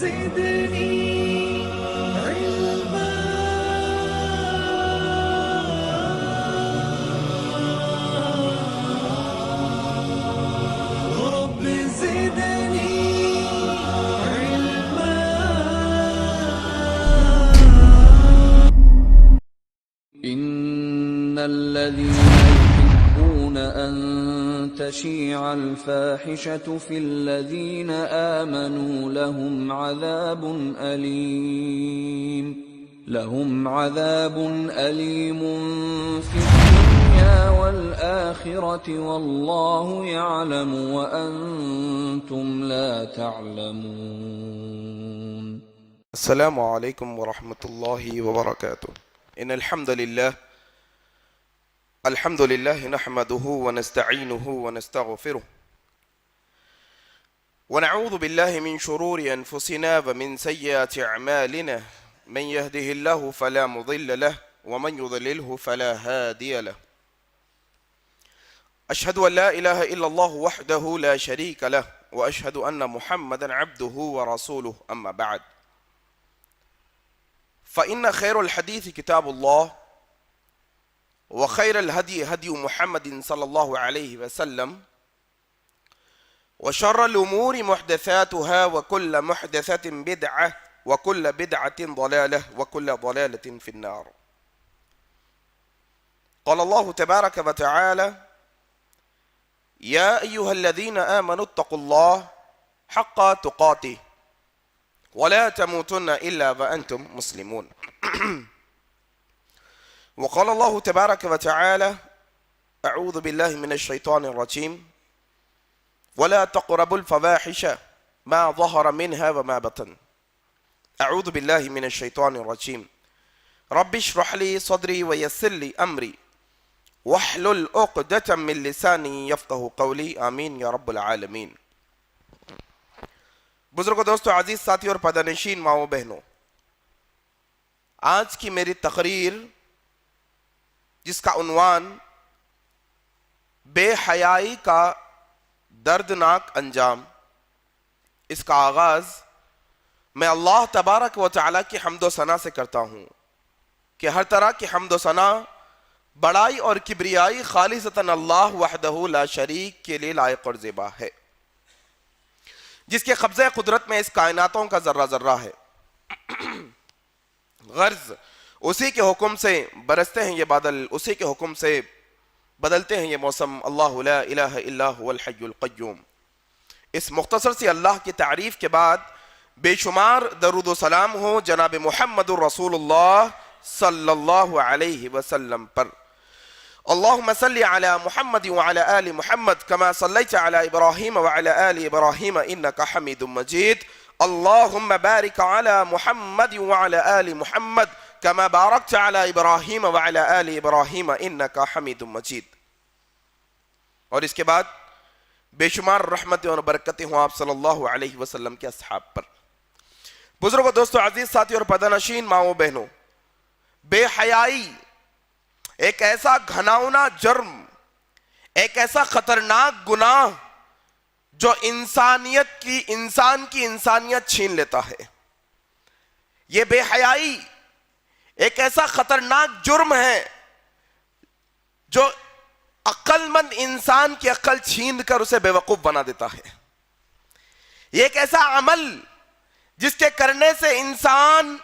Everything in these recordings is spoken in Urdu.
زدني علما رب زدني علما. إن الذين يحبون أن تشيع الفاحشة في الذين آمنوا لهم عذاب أليم في الدنيا والآخرة والله يعلم وأنتم لا تعلمون. السلام عليكم ورحمة الله وبركاته. إن الحمد لله نحمده ونستعينه ونستغفره ونعوذ بالله من شرور أنفسنا ومن سيئات أعمالنا من يهده الله فلا مضل له ومن يضلله فلا هادي له. أشهد أن لا إله إلا الله وحده لا شريك له وأشهد أن محمدا عبده ورسوله. أما بعد فإن خير الحديث كتاب الله وخير الهدي هدي محمد صلى الله عليه وسلم وشر الأمور محدثاتها وكل محدثة بدعة وكل بدعة ضلالة وكل ضلالة في النار. قال الله تبارك وتعالى: يا أيها الذين آمنوا اتقوا الله حق تقاته ولا تموتن إلا وأنتم مسلمون. وقال الله تبارك وتعالى: أعوذ بالله من الشيطان الرجيم ولا تقربوا الفواحش ما ظهر منها وما بطن. أعوذ بالله من الشيطان الرجيم رب اشرح لي صدري ويسر لي أمري واحلل عقدة من لساني يفقهوا قولي. آمین یا رب العالمین. بزرگوں، دوستو، عزیز ساتھی اور پردہ ماؤں بہنوں، آج کی میری تقریر جس کا عنوان بے حیائی کا دردناک انجام، اس کا آغاز میں اللہ تبارک و تعالیٰ کی حمد و ثنا سے کرتا ہوں کہ ہر طرح کی حمد و ثنا، بڑائی اور کبریائی خالصتاً اللہ وحدہ لا شریک کے لیے لائق اور زیبا ہے، جس کے قبضہ قدرت میں اس کائناتوں کا ذرہ ذرہ ہے. غرض اسی کے حکم سے برستے ہیں یہ بادل، اسی کے حکم سے بدلتے ہیں یہ موسم. اللہ لا الہ الا هو الحی القیوم. اس مختصر سی اللہ کی تعریف کے بعد بے شمار درود و سلام ہو جناب محمد الرسول اللہ صلی اللہ علیہ وسلم پر. اللہم صلی علی محمد وعلی آل محمد کما صلیت علی ابراہیم وعلی آل ابراہیم انکا حمید مجید. اللہم بارک علی محمد وعلی آل محمد کما بارکت علی ابراہیم وعلی آل ابراہیم انکا حمید مجید. اور اس کے بعد بے شمار رحمتیں اور برکتیں ہوں آپ صلی اللہ علیہ وسلم کے اصحاب پر. بزرگوں، دوستو، عزیز ساتھی اور پردہ نشین ماؤں بہنوں، بے حیائی ایک ایسا گھناؤنا جرم، ایک ایسا خطرناک گناہ جو انسان کی انسانیت چھین لیتا ہے. یہ بے حیائی ایک ایسا خطرناک جرم ہے جو عقل مند انسان کی عقل چھین کر اسے بے وقوف بنا دیتا ہے. یہ ایک ایسا عمل جس کے کرنے سے انسان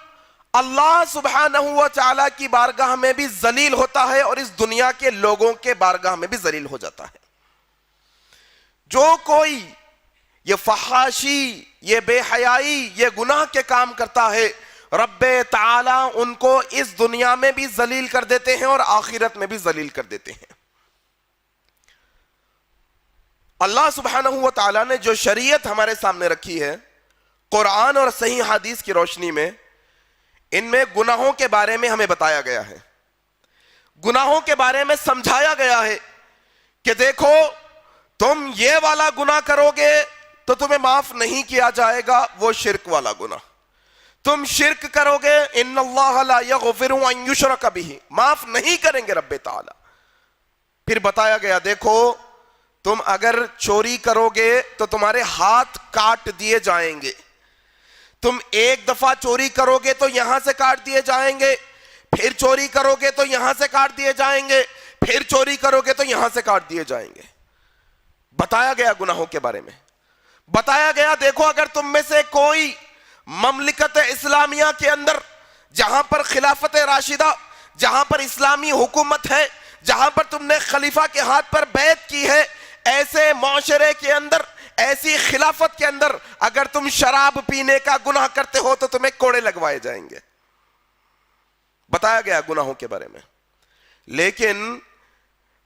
اللہ سبحانہ و تعالیٰ کی بارگاہ میں بھی ذلیل ہوتا ہے اور اس دنیا کے لوگوں کے بارگاہ میں بھی ذلیل ہو جاتا ہے. جو کوئی یہ فحاشی، یہ بے حیائی، یہ گناہ کے کام کرتا ہے، رب تعالیٰ ان کو اس دنیا میں بھی ذلیل کر دیتے ہیں اور آخرت میں بھی ذلیل کر دیتے ہیں. اللہ سبحانہ و تعالیٰ نے جو شریعت ہمارے سامنے رکھی ہے قرآن اور صحیح حدیث کی روشنی میں، ان میں گناہوں کے بارے میں ہمیں بتایا گیا ہے، گناہوں کے بارے میں سمجھایا گیا ہے کہ دیکھو تم یہ والا گناہ کرو گے تو تمہیں معاف نہیں کیا جائے گا، وہ شرک والا گناہ. تم شرک کرو گے ان اللہ لا یغفر ان یشرک بہ، معاف نہیں کریں گے رب تعالی. پھر بتایا گیا دیکھو تم اگر چوری کرو گے تو تمہارے ہاتھ کاٹ دیے جائیں گے، تم ایک دفعہ چوری کرو گے تو یہاں سے کاٹ دیے جائیں گے, پھر چوری کرو گے تو یہاں سے کاٹ دیے جائیں گے, پھر چوری کرو گے تو یہاں سے کاٹ دیے جائیں گے. بتایا گیا گناہوں کے بارے میں, بتایا گیا دیکھو اگر تم میں سے کوئی مملکت اسلامیہ کے اندر جہاں پر خلافت راشدہ, جہاں پر اسلامی حکومت ہے, جہاں پر تم نے خلیفہ کے ہاتھ پر بیعت کی ہے, ایسے معاشرے کے اندر, ایسی خلافت کے اندر اگر تم شراب پینے کا گناہ کرتے ہو تو تمہیں کوڑے لگوائے جائیں گے. بتایا گیا گناہوں کے بارے میں. لیکن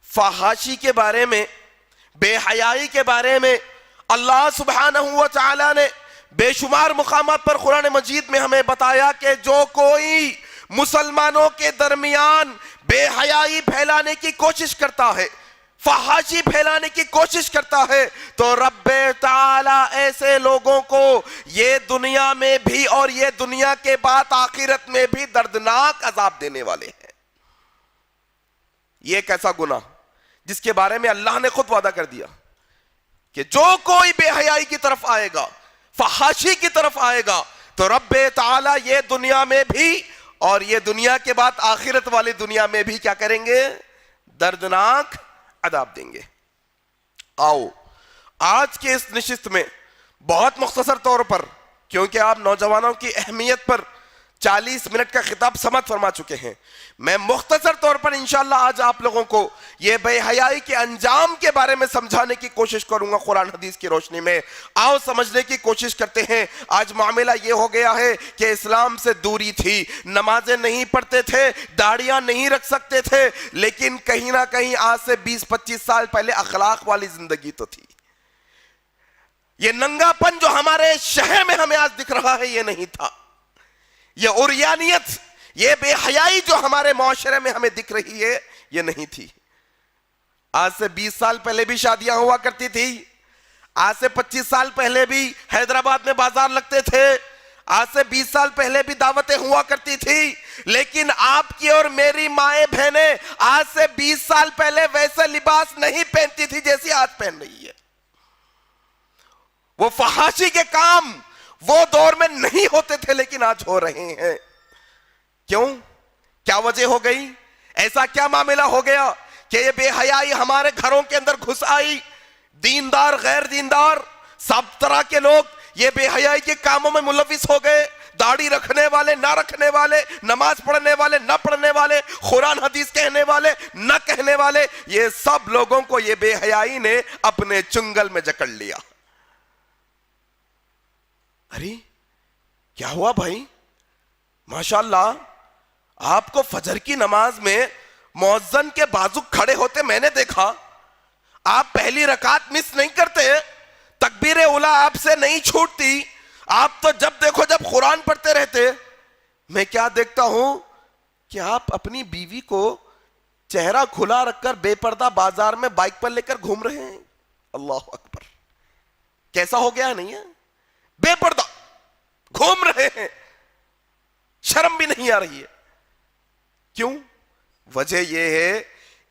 فحاشی کے بارے میں, بے حیائی کے بارے میں اللہ سبحانہ و تعالی نے بے شمار مقامات پر قرآن مجید میں ہمیں بتایا کہ جو کوئی مسلمانوں کے درمیان بے حیائی پھیلانے کی کوشش کرتا ہے, فحاشی پھیلانے کی کوشش کرتا ہے, تو رب تعالی ایسے لوگوں کو یہ دنیا میں بھی اور یہ دنیا کے بعد آخرت میں بھی دردناک عذاب دینے والے ہیں. یہ ایک ایسا گناہ جس کے بارے میں اللہ نے خود وعدہ کر دیا کہ جو کوئی بے حیائی کی طرف آئے گا, فحاشی کی طرف آئے گا, تو رب تعالی یہ دنیا میں بھی اور یہ دنیا کے بعد آخرت والی دنیا میں بھی کیا کریں گے, دردناک عذاب دیں گے. آؤ آج کے اس نشست میں بہت مختصر طور پر, کیونکہ آپ نوجوانوں کی اہمیت پر 40 منٹ کا خطاب سماعت فرما چکے ہیں, میں مختصر طور پر انشاءاللہ آج آپ لوگوں کو یہ بے حیائی کے انجام کے بارے میں سمجھانے کی کوشش کروں گا قرآن حدیث کی روشنی میں. آؤ سمجھنے کی کوشش کرتے ہیں. آج معاملہ یہ ہو گیا ہے کہ اسلام سے دوری تھی, نمازیں نہیں پڑھتے تھے, داڑیاں نہیں رکھ سکتے تھے, لیکن کہیں نہ کہیں آج سے 20-25 سال پہلے اخلاق والی زندگی تو تھی. یہ ننگا پن جو ہمارے شہر میں ہمیں آج دکھ رہا ہے یہ نہیں تھا. یہ عریانیت, یہ بے حیائی جو ہمارے معاشرے میں ہمیں دکھ رہی ہے یہ نہیں تھی. آج سے 20 سال پہلے بھی شادیاں ہوا کرتی تھی, آج سے 25 سال پہلے بھی حیدرآباد میں بازار لگتے تھے, آج سے 20 سال پہلے بھی دعوتیں ہوا کرتی تھی, لیکن آپ کی اور میری مائیں بہنیں آج سے 20 سال پہلے ویسے لباس نہیں پہنتی تھی جیسی آج پہن رہی ہے. وہ فحاشی کے کام وہ دور میں نہیں ہوتے تھے لیکن آج ہو رہے ہیں. کیوں؟ کیا وجہ ہو گئی؟ ایسا کیا معاملہ ہو گیا کہ یہ بے حیائی ہمارے گھروں کے اندر گھس آئی؟ دیندار غیر دیندار سب طرح کے لوگ یہ بے حیائی کے کاموں میں ملوث ہو گئے. داڑھی رکھنے والے, نہ رکھنے والے, نماز پڑھنے والے, نہ پڑھنے والے, قرآن حدیث کہنے والے, نہ کہنے والے, یہ سب لوگوں کو یہ بے حیائی نے اپنے چنگل میں جکڑ لیا. ارے کیا ہوا بھائی؟ ماشاءاللہ آپ کو فجر کی نماز میں مؤذن کے بازو کھڑے ہوتے میں نے دیکھا. آپ پہلی رکعت مس نہیں کرتے, تکبیر اولا آپ سے نہیں چھوٹتی, آپ تو جب دیکھو جب قرآن پڑھتے رہتے. میں کیا دیکھتا ہوں کہ آپ اپنی بیوی کو چہرہ کھلا رکھ کر بے پردہ بازار میں بائک پر لے کر گھوم رہے ہیں. اللہ اکبر, کیسا ہو گیا نہیں ہے؟ بے پردہ گھوم رہے ہیں, شرم بھی نہیں آ رہی ہے. کیوں؟ وجہ یہ ہے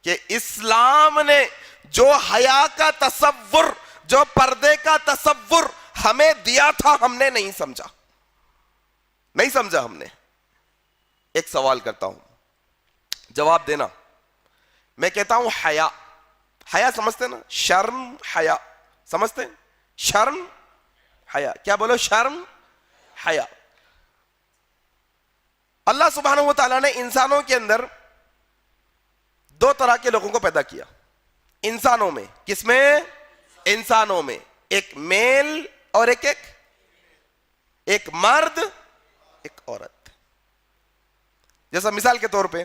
کہ اسلام نے جو حیا کا تصور, جو پردے کا تصور ہمیں دیا تھا ہم نے نہیں سمجھا. نہیں سمجھا ہم نے. ایک سوال کرتا ہوں, جواب دینا. میں کہتا ہوں حیا, حیا سمجھتے نا؟ شرم حیا سمجھتے؟ شرم حیا, کیا بولو؟ شرم حیا. اللہ سبحانہ و تعالیٰ نے انسانوں کے اندر دو طرح کے لوگوں کو پیدا کیا. انسانوں میں, کس میں؟ انسانوں میں ایک میل اور ایک مرد, ایک عورت. جیسا مثال کے طور پہ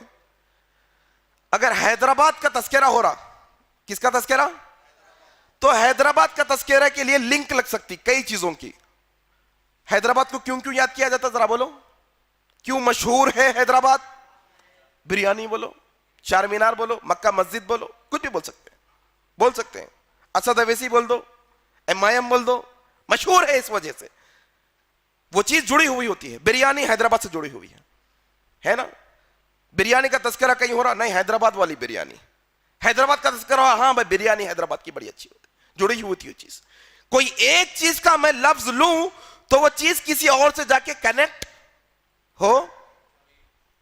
اگر حیدرآباد کا تذکرہ ہو رہا, کس کا تذکرہ؟ تو حیدرآباد کا تذکرہ کے لیے لنک لگ سکتی کئی چیزوں کی. حیدرآباد کو کیوں یاد کیا جاتا ذرا بولو؟ کیوں مشہور ہے حیدرآباد؟ بریانی بولو, چار مینار بولو, مکہ مسجد بولو, کچھ بھی بول سکتے ہیں. اسد اویسی بول دو, MIM بول دو, مشہور ہے اس وجہ سے. وہ چیز جڑی ہوئی ہوتی ہے. بریانی حیدرآباد سے جڑی ہوئی ہے نا؟ بریانی کا تذکرہ کہیں ہو رہا نہیں, حیدرآباد والی بریانی. حیدرآباد کا تذکرہ ہوا, ہاں بھائی بریانی حیدرآباد کی بڑی اچھی ہوتی, جڑی ہوئی ہوتی ہے چیز. کوئی ایک چیز کا میں لفظ لوں تو وہ چیز کسی اور سے جا کے کنیکٹ ہو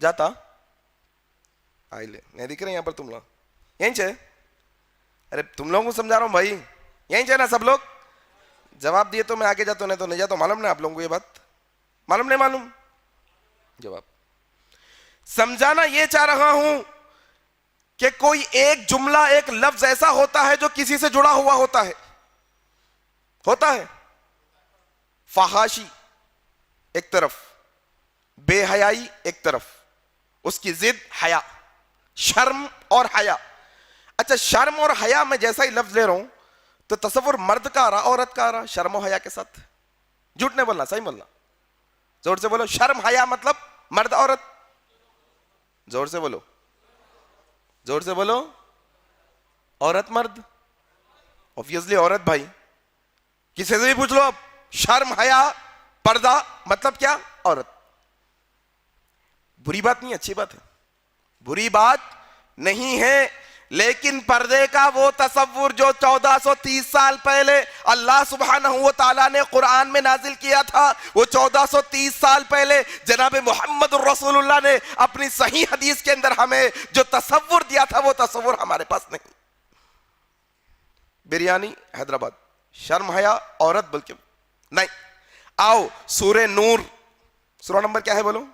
جاتا. آئی لے نہیں دکھ رہے یہاں پر تم لوگ یہیں چاہے, ارے تم لوگوں کو سمجھا رہا ہوں بھائی, یہیں چاہے نا سب لوگ. جواب دیے تو میں آگے جاتا ہوں, نہیں تو نہیں جاتا. معلوم نہیں آپ لوگوں کو یہ بات, معلوم نہیں معلوم. جواب سمجھانا یہ چاہ رہا ہوں کہ کوئی ایک جملہ ایک لفظ ایسا ہوتا ہے جو کسی سے جڑا ہوا ہوتا ہے. فحاشی ایک طرف, بے حیائی ایک طرف, اس کی ضد حیا, شرم اور حیا. اچھا شرم اور حیا میں جیسا ہی لفظ لے رہا ہوں تو تصور مرد کا آ رہا, عورت کا آ رہا, شرم و حیا کے ساتھ. جھوٹ نہیں بولنا, صحیح بولنا, زور سے بولو. شرم حیا مطلب مرد عورت, زور سے بولو, زور سے بولو. عورت مرد, obviously عورت بھائی, کسی سے بھی پوچھ لو اب. شرم حیا پردہ مطلب کیا؟ عورت. بری بات نہیں, اچھی بات ہے, بری بات نہیں ہے. لیکن پردے کا وہ تصور جو 1430 سال پہلے اللہ سبحانہ و تعالیٰ نے قرآن میں نازل کیا تھا, وہ 1430 سال پہلے جناب محمد الرسول اللہ نے اپنی صحیح حدیث کے اندر ہمیں جو تصور دیا تھا, وہ تصور ہمارے پاس نہیں. بریانی حیدرآباد, شرم حیا عورت بلکہ نہیں. آؤ سورہ نور, سورہ نمبر کیا ہے بولو؟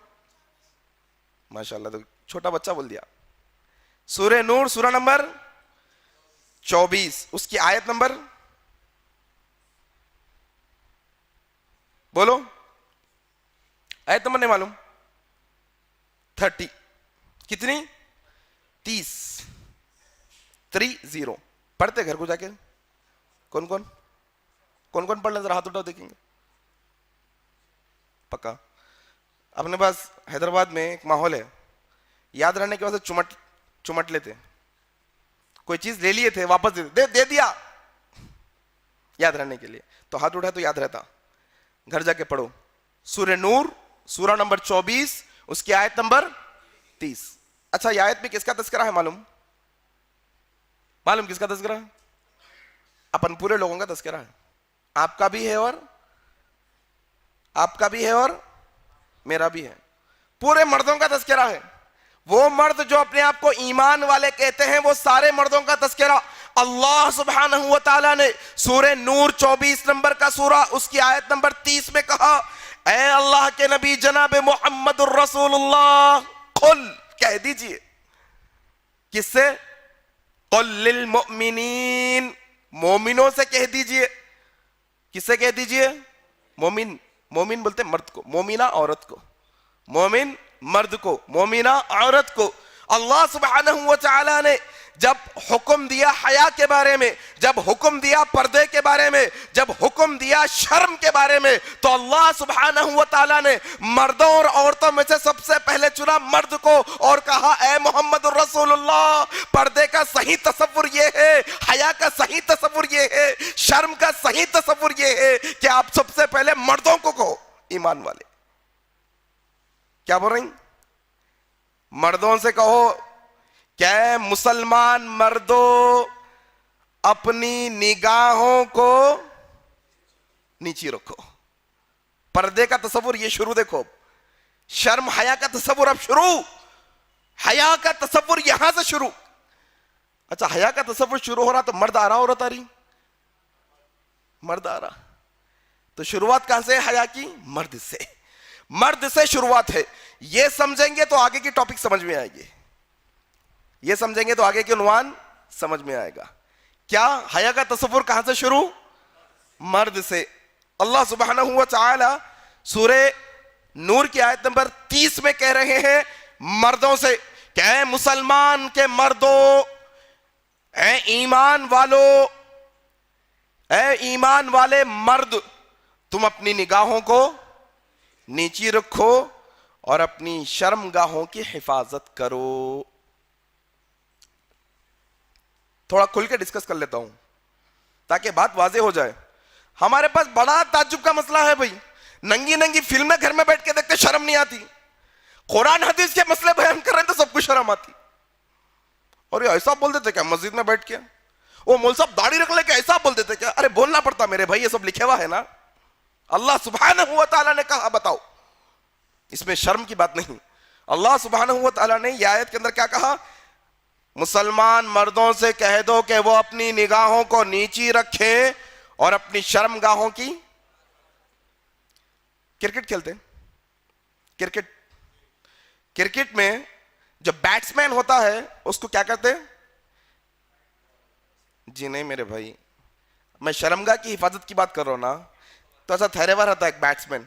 ماشاءاللہ, تو چھوٹا بچہ بول دیا. سورہ نور سورہ نمبر 24, اس کی آیت نمبر بولو. آیت نمبر نہیں معلوم؟ 30. کتنی؟ 30. پڑھتے گھر کو جا کے کون کون پڑھ لیں ذرا ہاتھ اٹھاؤ دیکھیں گے. پکا اپنے پاس حیدرآباد میں ایک ماحول ہے, یاد رہنے کے بعد چمٹ لیتے, کوئی چیز لے لیے تھے واپس دے دیا یاد رہنے کے لیے, تو ہاتھ اٹھا تو یاد رہتا. گھر جا کے پڑھو سورہ نور سورہ نمبر 24, اس کی آیت نمبر 30. اچھا یہ آیت میں کس کا تذکرہ ہے معلوم کس کا تذکرہ ہے؟ اپن پورے لوگوں کا تذکرہ ہے. آپ کا بھی ہے اور میرا بھی ہے. پورے مردوں کا تذکرہ ہے. وہ مرد جو اپنے آپ کو ایمان والے کہتے ہیں, وہ سارے مردوں کا تذکرہ اللہ سبحانہ و تعالیٰ نے سورہ نور 24 نمبر کا سورہ, اس کی آیت نمبر 30 میں کہا, اے اللہ کے نبی جناب محمد الرسول اللہ, قل کہہ دیجئے. کس سے؟ قل للمؤمنین, مومنوں سے کہہ دیجئے. کس سے کہہ دیجئے؟ مومن بولتے مرد کو, مومنہ عورت کو, مومن مرد کو, مومنہ عورت کو. اللہ سبحانہ و تعالی نے جب حکم دیا حیا کے بارے میں, جب حکم دیا پردے کے بارے میں, جب حکم دیا شرم کے بارے میں, تو اللہ سبحانہ و تعالی نے مردوں اور عورتوں میں سے سب سے پہلے چنا مرد کو اور کہا, اے محمد الرسول اللہ, پردے کا صحیح تصور یہ ہے, حیا کا صحیح تصور یہ ہے, شرم کا صحیح تصور یہ ہے کہ آپ سب سے پہلے مردوں کو کہو ایمان والے. کیا بول رہی؟ مردوں سے کہو کہ مسلمان مردوں اپنی نگاہوں کو نیچی رکھو. پردے کا تصور یہ شروع دیکھو, شرم حیا کا تصور اب شروع, حیا کا تصور یہاں سے شروع. اچھا حیا کا تصور شروع ہو رہا تو مرد آ رہا عورت آ رہی؟ مرد آ رہا. تو شروعات کہاں سے حیا کی؟ مرد سے شروعات ہے. یہ سمجھیں گے تو آگے کی ٹاپک سمجھ میں آئے گی, یہ سمجھیں گے تو آگے کے عنوان سمجھ میں آئے گا. کیا حیا کا تصور کہاں سے شروع؟ مرد سے. اللہ سبحانہ و تعالی سورہ نور کی آیت نمبر 30 میں کہہ رہے ہیں مردوں سے کہ اے مسلمان کے مردوں, اے ایمان والو, اے ایمان والے مرد, تم اپنی نگاہوں کو نیچی رکھو اور اپنی شرم گاہوں کی حفاظت کرو. تھوڑا کھل کے ڈسکس کر لیتا ہوں تاکہ بات واضح ہو جائے. ہمارے پاس بڑا تعجب کا مسئلہ ہے بھائی, ننگی فلمیں گھر میں بیٹھ کے دیکھتے شرم نہیں آتی, قرآن حدیث کے مسئلے بیان کر رہے ہیں تو سب کو شرم آتی. اور یہ ایسا بول دیتے کیا مسجد میں بیٹھ کے, وہ مول صاحب داڑھی رکھ لے کے ایسا بول دیتے کیا؟ ارے بولنا پڑتا میرے بھائی, یہ سب لکھے ہوا ہے نا. اللہ سبحانہ و تعالیٰ نے کہا, بتاؤ, اس میں شرم کی بات نہیں. اللہ سبحانہ و تعالیٰ نے یہ آیت کے اندر کیا کہا, مسلمان مردوں سے کہہ دو کہ وہ اپنی نگاہوں کو نیچی رکھیں اور اپنی شرم گاہوں کی. کرکٹ کھیلتے ہیں, کرکٹ میں جو بیٹس مین ہوتا ہے اس کو کیا کہتے ہیں؟ جی نہیں میرے بھائی, میں شرمگاہ کی حفاظت کی بات کر رہا ہوں نا. تو ایسا تھہرے ہوا رہتا ہے ایک بیٹس مین,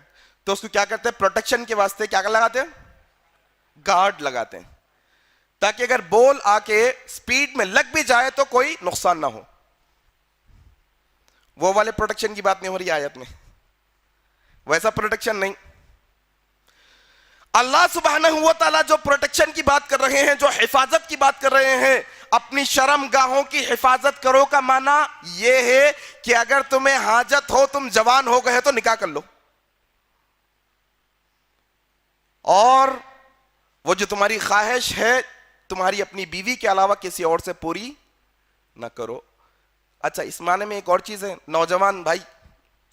تو اس کو کیا کرتے ہیں؟ پروٹیکشن کے واسطے کیا لگاتے ہیں؟ گارڈ لگاتے ہیں, تاکہ اگر بال آ کے سپیڈ میں لگ بھی جائے تو کوئی نقصان نہ ہو. وہ والے پروٹیکشن کی بات نہیں ہو رہی آیت میں, ویسا پروٹیکشن نہیں. اللہ سبحانہ و تعالیٰ جو پروٹیکشن کی بات کر رہے ہیں, جو حفاظت کی بات کر رہے ہیں, اپنی شرم گاہوں کی حفاظت کرو کا معنی یہ ہے کہ اگر تمہیں حاجت ہو, تم جوان ہو گئے تو نکاح کر لو, اور وہ جو تمہاری خواہش ہے تمہاری اپنی بیوی کے علاوہ کسی اور سے پوری نہ کرو. اچھا, اس معنی میں ایک اور چیز ہے, نوجوان بھائی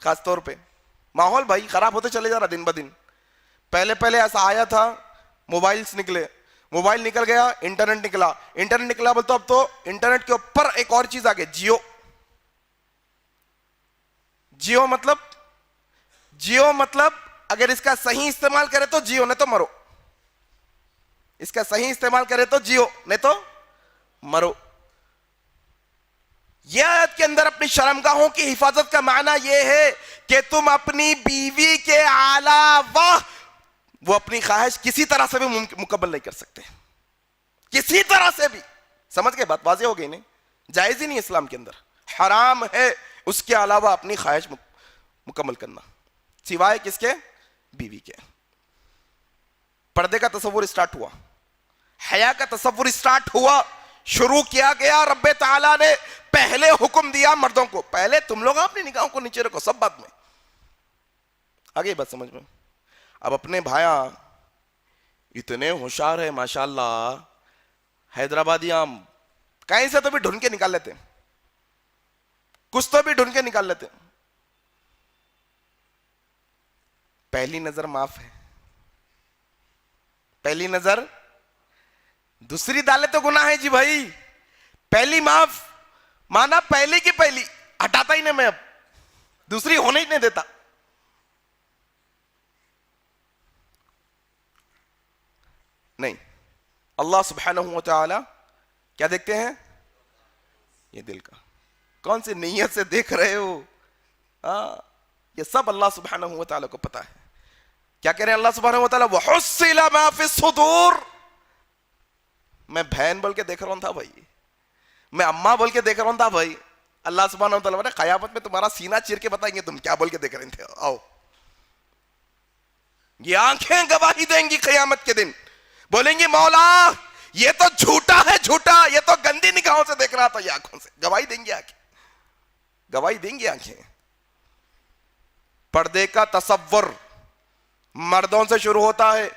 خاص طور پہ, ماحول بھائی خراب ہوتے چلے جا رہا دن بدن. پہلے ایسا آیا تھا, موبائلز نکلے, موبائل نکل گیا, انٹرنیٹ نکلا بولتے اب تو انٹرنیٹ کے اوپر ایک اور چیز آ گئی, جیو مطلب اگر اس کا صحیح استعمال کرے تو جیو, نہیں تو مرو. اس کا صحیح استعمال کرے تو جیو, نہیں تو مرو. یہ آیت کے اندر اپنی شرمگاہوں کی حفاظت کا معنی یہ ہے کہ تم اپنی بیوی کے علاوہ وہ اپنی خواہش کسی طرح سے بھی مکمل نہیں کر سکتے, کسی طرح سے بھی. سمجھ گئے بات؟ واضح ہو گئی نہیں؟ جائز ہی نہیں اسلام کے اندر, حرام ہے اس کے علاوہ اپنی خواہش مکمل کرنا, سوائے کس کے؟ بیوی کے. پردے کا تصور اسٹارٹ ہوا, حیا کا تصور اسٹارٹ ہوا, شروع کیا گیا. رب تعالیٰ نے پہلے حکم دیا مردوں کو, پہلے تم لوگ اپنی نگاہوں کو نیچے رکھو, سب بعد میں. آگے بات سمجھ میں. اب اپنے بھایا اتنے ہوشیار ہے ماشاءاللہ, حیدرآبادی آم کہیں سے تو بھی ڈھونڈ کے نکال لیتے, کچھ تو بھی ڈھونڈ کے نکال لیتے. پہلی نظر معاف ہے, پہلی نظر, دوسری ڈالے تو گناہ ہے جی بھائی. پہلی معاف مانا پہلی کی پہلی ہٹاتا ہی نہیں میں, اب دوسری ہونے ہی نہیں دیتا. نہیں, اللہ سبحانہ و تعالی کیا دیکھتے ہیں؟ یہ دل کا, کون سی نیت سے دیکھ رہے ہو, یہ سب اللہ سبحانہ و تعالی کو پتا ہے. کیا کہہ رہے ہیں اللہ سبحانہ و تعالی؟ وَحُصِّلَ مَا فِي الصُّدُورِ. میں بہن بول کے دیکھ رہا ہوں تھا بھائی, میں اماں بول کے دیکھ رہا ہوں تھا بھائی. اللہ سبحانہ و تعالیٰ نے قیامت میں تمہارا سینہ چیر کے بتائیں گے تم کیا بول کے دیکھ رہے تھے. آؤ, یہ آنکھیں گواہی دیں گی قیامت کے دن, بولیں گی مولا یہ تو جھوٹا ہے, جھوٹا, یہ تو گندی نگاہوں سے دیکھ رہا تھا, یہ آنکھوں سے گواہی دیں گی آنکھیں, گواہی دیں گی آنکھیں. پردے کا تصور مردوں سے شروع ہوتا ہے.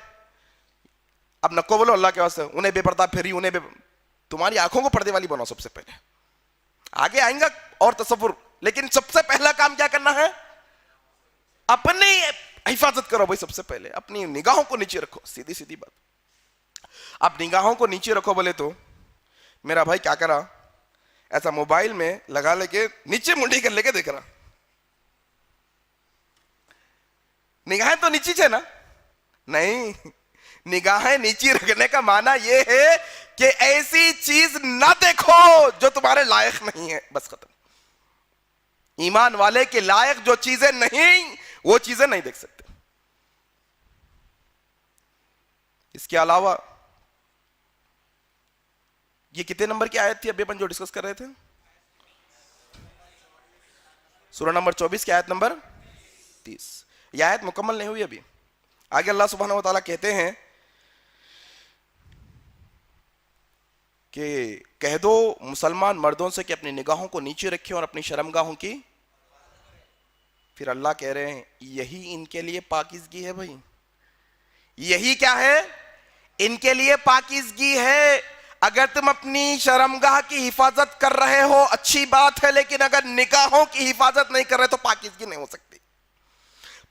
اب نکو بولو اللہ کے واسطے, انہیں بے پردہ پھری, تمہاری آنکھوں کو پردے والی بناؤ سب سے پہلے, آگے آئیں گا اور تصور. لیکن سب سے پہلا کام کیا کرنا ہے؟ اپنی حفاظت کرو بھائی. سب سے پہلے اپنی نگاہوں کو نیچے رکھو, سیدھی بات. اب نگاہوں کو نیچے رکھو بولے تو میرا بھائی کیا کرا, ایسا موبائل میں لگا لے کے نیچے منڈی کر لے کے دیکھ رہا. نگاہیں تو نیچی ہے نا؟ نہیں, نگاہیں نیچی رکھنے کا معنی یہ ہے کہ ایسی چیز نہ دیکھو جو تمہارے لائق نہیں ہے, بس ختم. ایمان والے کے لائق جو چیزیں نہیں, وہ چیزیں نہیں دیکھ سکتے. اس کے علاوہ یہ کتنے نمبر کی آیت تھی ابھی اپن جو ڈسکس کر رہے تھے؟ سورہ نمبر 24 کی آیت نمبر 30. یہ آیت مکمل نہیں ہوئی ابھی. آگے اللہ سبحانہ و تعالیٰ کہتے ہیں کہ کہہ دو مسلمان مردوں سے کہ اپنی نگاہوں کو نیچے رکھیں اور اپنی شرمگاہوں کی. پھر اللہ کہہ رہے ہیں یہی ان کے لیے پاکیزگی ہے بھائی. یہی کیا ہے؟ ان کے لیے پاکیزگی ہے. اگر تم اپنی شرمگاہ کی حفاظت کر رہے ہو اچھی بات ہے, لیکن اگر نگاہوں کی حفاظت نہیں کر رہے تو پاکیزگی نہیں ہو سکتی.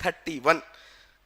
31।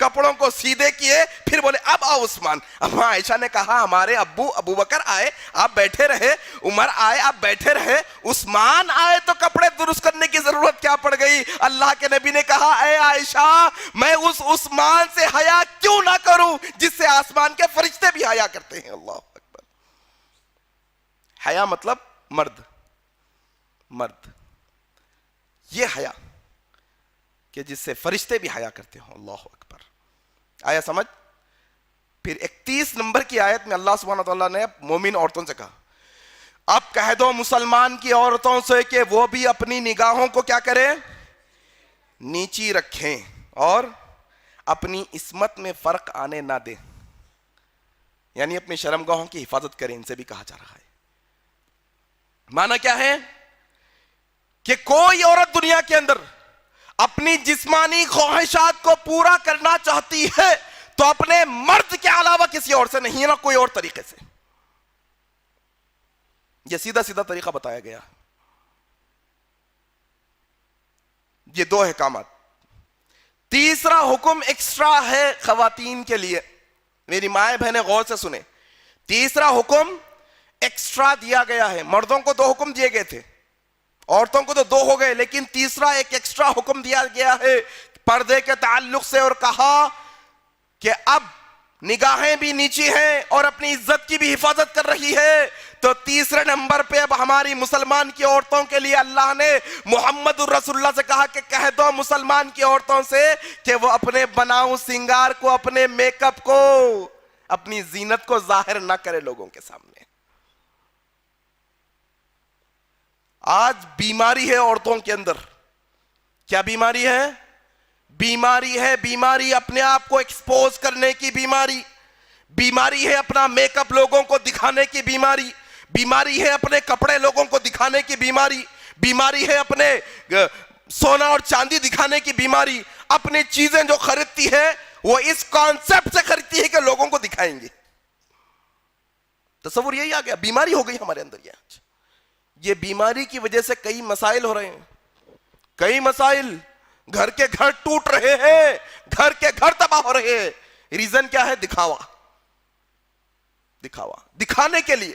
کپڑوں کو سیدھے کیے, پھر بولے اب آؤ عثمان. اما عائشہ نے کہا ہمارے ابو بکر آئے آپ بیٹھے رہے, عمر آئے آپ بیٹھے رہے, عثمان آئے تو کپڑے درست کرنے کی ضرورت کیا پڑ گئی؟ اللہ کے نبی نے کہا اے عائشہ میں اس عثمان سے حیا کیوں نہ کروں جس سے آسمان کے فرشتے بھی حیا کرتے ہیں. اللہ اکبر. حیا مطلب مرد, یہ حیا کہ جس سے فرشتے بھی حیا کرتے ہوں. اللہ اکبر. آیا سمجھ؟ پھر 31 نمبر کی آیت میں اللہ سبحانہ وتعالیٰ نے مومن عورتوں سے کہا اب کہہ دو مسلمان کی عورتوں سے کہ وہ بھی اپنی نگاہوں کو کیا کریں؟ نیچی رکھیں اور اپنی عصمت میں فرق آنے نہ دیں, یعنی اپنی شرمگاہوں کی حفاظت کریں. ان سے بھی کہا جا رہا ہے. معنی کیا ہے کہ کوئی عورت دنیا کے اندر اپنی جسمانی خواہشات کو پورا کرنا چاہتی ہے تو اپنے مرد کے علاوہ کسی اور سے نہیں, نہ کوئی اور طریقے سے. یہ سیدھا سیدھا طریقہ بتایا گیا. یہ 2 احکامات. تیسرا حکم ایکسٹرا ہے خواتین کے لیے. میری مائیں بہنیں غور سے سنیں, تیسرا حکم ایکسٹرا دیا گیا ہے. مردوں کو 2 حکم دیے گئے تھے, عورتوں کو تو 2 ہو گئے, لیکن تیسرا ایک ایکسٹرا حکم دیا گیا ہے پردے کے تعلق سے, اور کہا کہ اب نگاہیں بھی نیچی ہیں اور اپنی عزت کی بھی حفاظت کر رہی ہے. تو تیسرے نمبر پہ اب ہماری مسلمان کی عورتوں کے لیے اللہ نے محمد الرسول اللہ سے کہا کہ کہہ دو مسلمان کی عورتوں سے کہ وہ اپنے بناؤ سنگار کو, اپنے میک اپ کو, اپنی زینت کو ظاہر نہ کرے لوگوں کے سامنے. آج بیماری ہے عورتوں کے اندر. کیا بیماری ہے؟ بیماری اپنے آپ کو ایکسپوز کرنے کی بیماری ہے اپنا میک اپ لوگوں کو دکھانے کی بیماری ہے اپنے کپڑے لوگوں کو دکھانے کی بیماری ہے اپنے سونا اور چاندی دکھانے کی بیماری. اپنی چیزیں جو خریدتی ہے وہ اس کانسیپٹ سے خریدتی ہے کہ لوگوں کو دکھائیں گے. تصور یہی آ گیا, بیماری ہو گئی ہمارے اندر. یہ بیماری کی وجہ سے کئی مسائل ہو رہے ہیں, کئی مسائل. گھر کے گھر ٹوٹ رہے ہیں, گھر کے گھر تباہ ہو رہے ہیں. ریزن کیا ہے؟ دکھاوا, دکھانے کے لیے.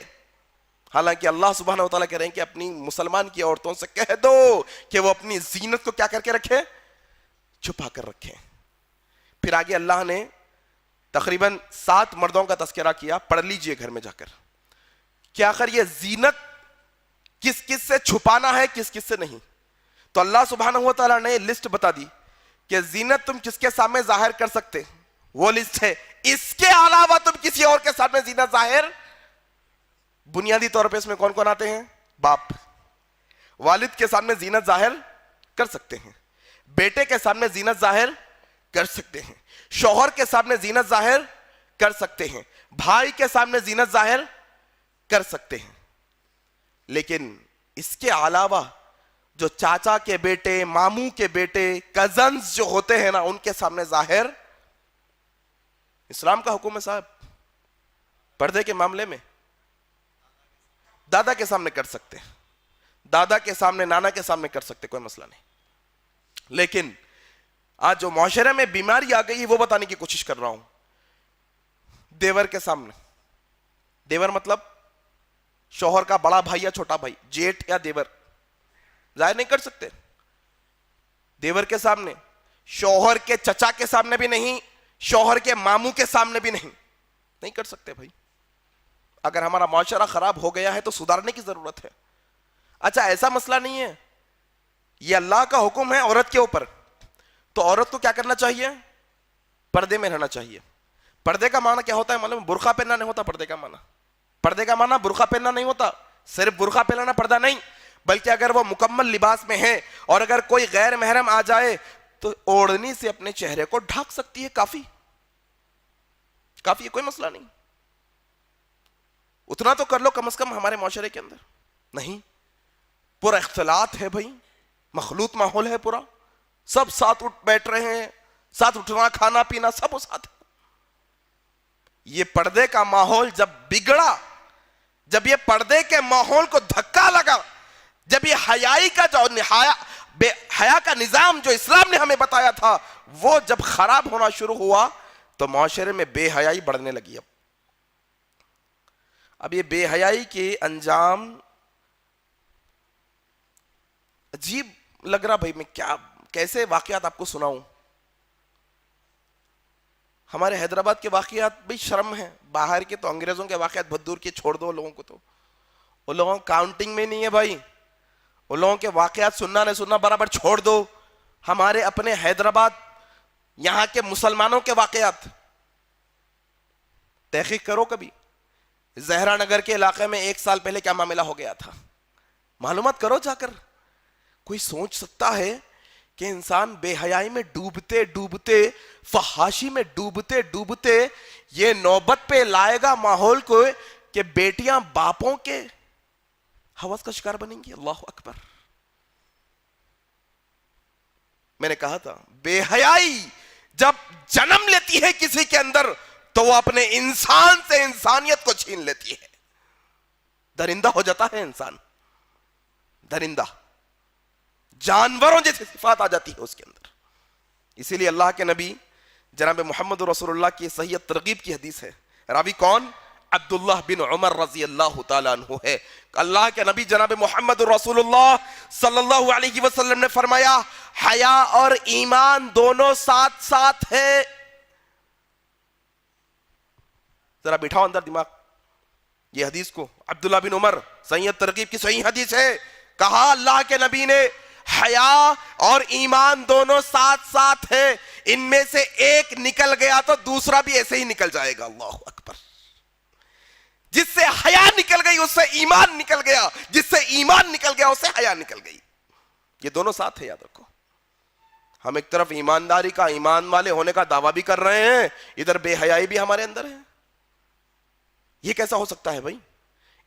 حالانکہ اللہ سبحانہ و تعالیٰ کہہ رہے ہیں کہ اپنی مسلمان کی عورتوں سے کہہ دو کہ وہ اپنی زینت کو کیا کر کے رکھیں؟ چھپا کر رکھیں. پھر آگے اللہ نے تقریباً 7 مردوں کا تذکرہ کیا. پڑھ لیجئے گھر میں جا کر کہ آخر یہ زینت کس کس سے چھپانا ہے, کس کس سے نہیں. تو اللہ سبحانہ و تعالیٰ نے لسٹ بتا دی کہ زینت تم کس کے سامنے ظاہر کر سکتے, وہ لسٹ ہے. اس کے علاوہ تم کسی اور کے سامنے زینت ظاہر, بنیادی طور پہ اس میں کون کون آتے ہیں؟ باپ, والد کے سامنے زینت ظاہر کر سکتے ہیں, بیٹے کے سامنے زینت ظاہر کر سکتے ہیں, شوہر کے سامنے زینت ظاہر کر سکتے ہیں, بھائی کے سامنے زینت ظاہر کر سکتے ہیں. لیکن اس کے علاوہ جو چاچا کے بیٹے, ماموں کے بیٹے, کزنز جو ہوتے ہیں نا, ان کے سامنے ظاہر. اسلام کا حکم ہے صاحب پردے کے معاملے میں. دادا کے سامنے کر سکتے ہیں, دادا کے سامنے, نانا کے سامنے کر سکتے, کوئی مسئلہ نہیں. لیکن آج جو معاشرے میں بیماری آ گئی وہ بتانے کی کوشش کر رہا ہوں. دیور کے سامنے, دیور مطلب شوہر کا بڑا بھائی یا چھوٹا بھائی, جیٹ یا دیور, ظاہر نہیں کر سکتے دیور کے سامنے. شوہر کے چچا کے سامنے بھی نہیں, شوہر کے ماموں کے سامنے بھی نہیں کر سکتے. بھائی اگر ہمارا معاشرہ خراب ہو گیا ہے تو سدھارنے کی ضرورت ہے. اچھا ایسا مسئلہ نہیں ہے, یہ اللہ کا حکم ہے عورت کے اوپر, تو عورت کو کیا کرنا چاہیے؟ پردے میں رہنا چاہیے. پردے کا معنی کیا ہوتا ہے معلوم؟ برقع پہننا نہیں ہوتا. پردے کا معنی برقع پہننا نہیں ہوتا. صرف برقع پہننا پردہ نہیں, بلکہ اگر وہ مکمل لباس میں ہے اور اگر کوئی غیر محرم آ جائے تو اوڑھنی سے اپنے چہرے کو ڈھک سکتی ہے. کافی ہے, کوئی مسئلہ نہیں. اتنا تو کر لو کم از کم. ہمارے معاشرے کے اندر نہیں, پورا اختلاط ہے بھائی, مخلوط ماحول ہے پورا, سب ساتھ اٹھ بیٹھ رہے ہیں, ساتھ اٹھنا, کھانا پینا سب وہ ساتھ ہے. یہ پردے کا ماحول جب بگڑا, جب یہ پردے کے ماحول کو دھکا لگا, جب یہ حیائی کا جو بے حیا کا نظام جو اسلام نے ہمیں بتایا تھا وہ جب خراب ہونا شروع ہوا تو معاشرے میں بے حیائی بڑھنے لگی. اب یہ بے حیائی کے انجام عجیب لگ رہا بھائی. میں کیسے واقعات آپ کو سناؤں. ہمارے حیدرآباد کے واقعات بھی شرم ہیں. باہر کے تو انگریزوں کے واقعات بہت دور کے چھوڑ دو لوگوں کو, تو ان لوگوں کاؤنٹنگ میں نہیں ہے بھائی. ان لوگوں کے واقعات سننا نہیں سننا برابر چھوڑ دو. ہمارے اپنے حیدرآباد یہاں کے مسلمانوں کے واقعات تحقیق کرو کبھی. زہرا نگر کے علاقے میں 1 سال پہلے کیا معاملہ ہو گیا تھا, معلومات کرو جا کر. کوئی سوچ سکتا ہے کہ انسان بے حیائی میں ڈوبتے ڈوبتے, فحاشی میں ڈوبتے ڈوبتے یہ نوبت پہ لائے گا ماحول کو کہ بیٹیاں باپوں کے ہوس کا شکار بنیں گی. اللہ اکبر. میں نے کہا تھا بے حیائی جب جنم لیتی ہے کسی کے اندر تو وہ اپنے انسان سے انسانیت کو چھین لیتی ہے. درندہ ہو جاتا ہے انسان, درندہ, جانوروں جیسی صفات آ جاتی ہے اس کے اندر. اسی لیے اللہ کے نبی جناب محمد رسول اللہ کی صحیح ترغیب کی حدیث ہے. راوی کون؟ عبداللہ بن عمر رضی اللہ تعالیٰ عنہ ہے. اللہ کے نبی جناب محمد رسول اللہ صلی اللہ علیہ وسلم نے فرمایا حیا اور ایمان دونوں ساتھ ساتھ ہے. ذرا بٹھاؤ اندر دماغ یہ حدیث کو. عبداللہ بن عمر, صحیح ترغیب کی صحیح حدیث ہے. کہا اللہ کے نبی نے حیا اور ایمان دونوں ساتھ ساتھ ہے, ان میں سے ایک نکل گیا تو دوسرا بھی ایسے ہی نکل جائے گا. اللہ اکبر. جس سے حیا نکل گئی اس سے ایمان نکل گیا, جس سے ایمان نکل گیا اس سے حیا نکل گئی. یہ دونوں ساتھ ہے, یاد رکھو. ہم ایک طرف ایمانداری کا, ایمان والے ہونے کا دعویٰ بھی کر رہے ہیں, ادھر بے حیائی بھی ہمارے اندر ہے. یہ کیسا ہو سکتا ہے بھائی؟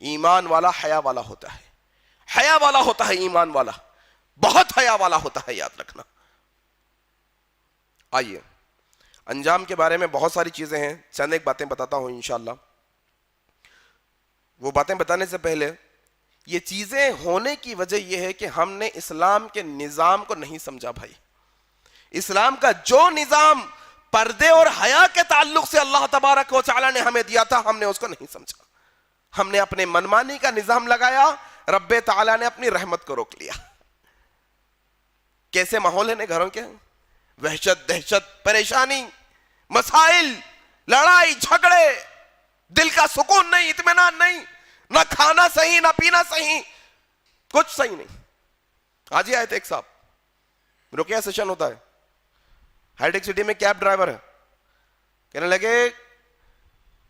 ایمان والا حیا والا ہوتا ہے, حیا والا ہوتا ہے ایمان والا, بہت حیا والا ہوتا ہے, یاد رکھنا. آئیے انجام کے بارے میں بہت ساری چیزیں ہیں, چند ایک باتیں بتاتا ہوں انشاءاللہ. وہ باتیں بتانے سے پہلے یہ چیزیں ہونے کی وجہ یہ ہے کہ ہم نے اسلام کے نظام کو نہیں سمجھا بھائی. اسلام کا جو نظام پردے اور حیا کے تعلق سے اللہ تبارک و تعالی نے ہمیں دیا تھا ہم نے اس کو نہیں سمجھا. ہم نے اپنے منمانی کا نظام لگایا, رب تعالی نے اپنی رحمت کو روک لیا. کیسے ماحول ہے گھروں کے؟ وحشت, دہشت, پریشانی, مسائل, لڑائی جھگڑے, دل کا سکون نہیں, اطمینان نہیں, نہ کھانا صحیح نہ پینا صحیح, کچھ صحیح نہیں. آج ہی آئے تھے ایک صاحب, رقیہ سیشن ہوتا ہے ہائی ٹیک سٹی میں, کیب ڈرائیور ہے, کہنے لگے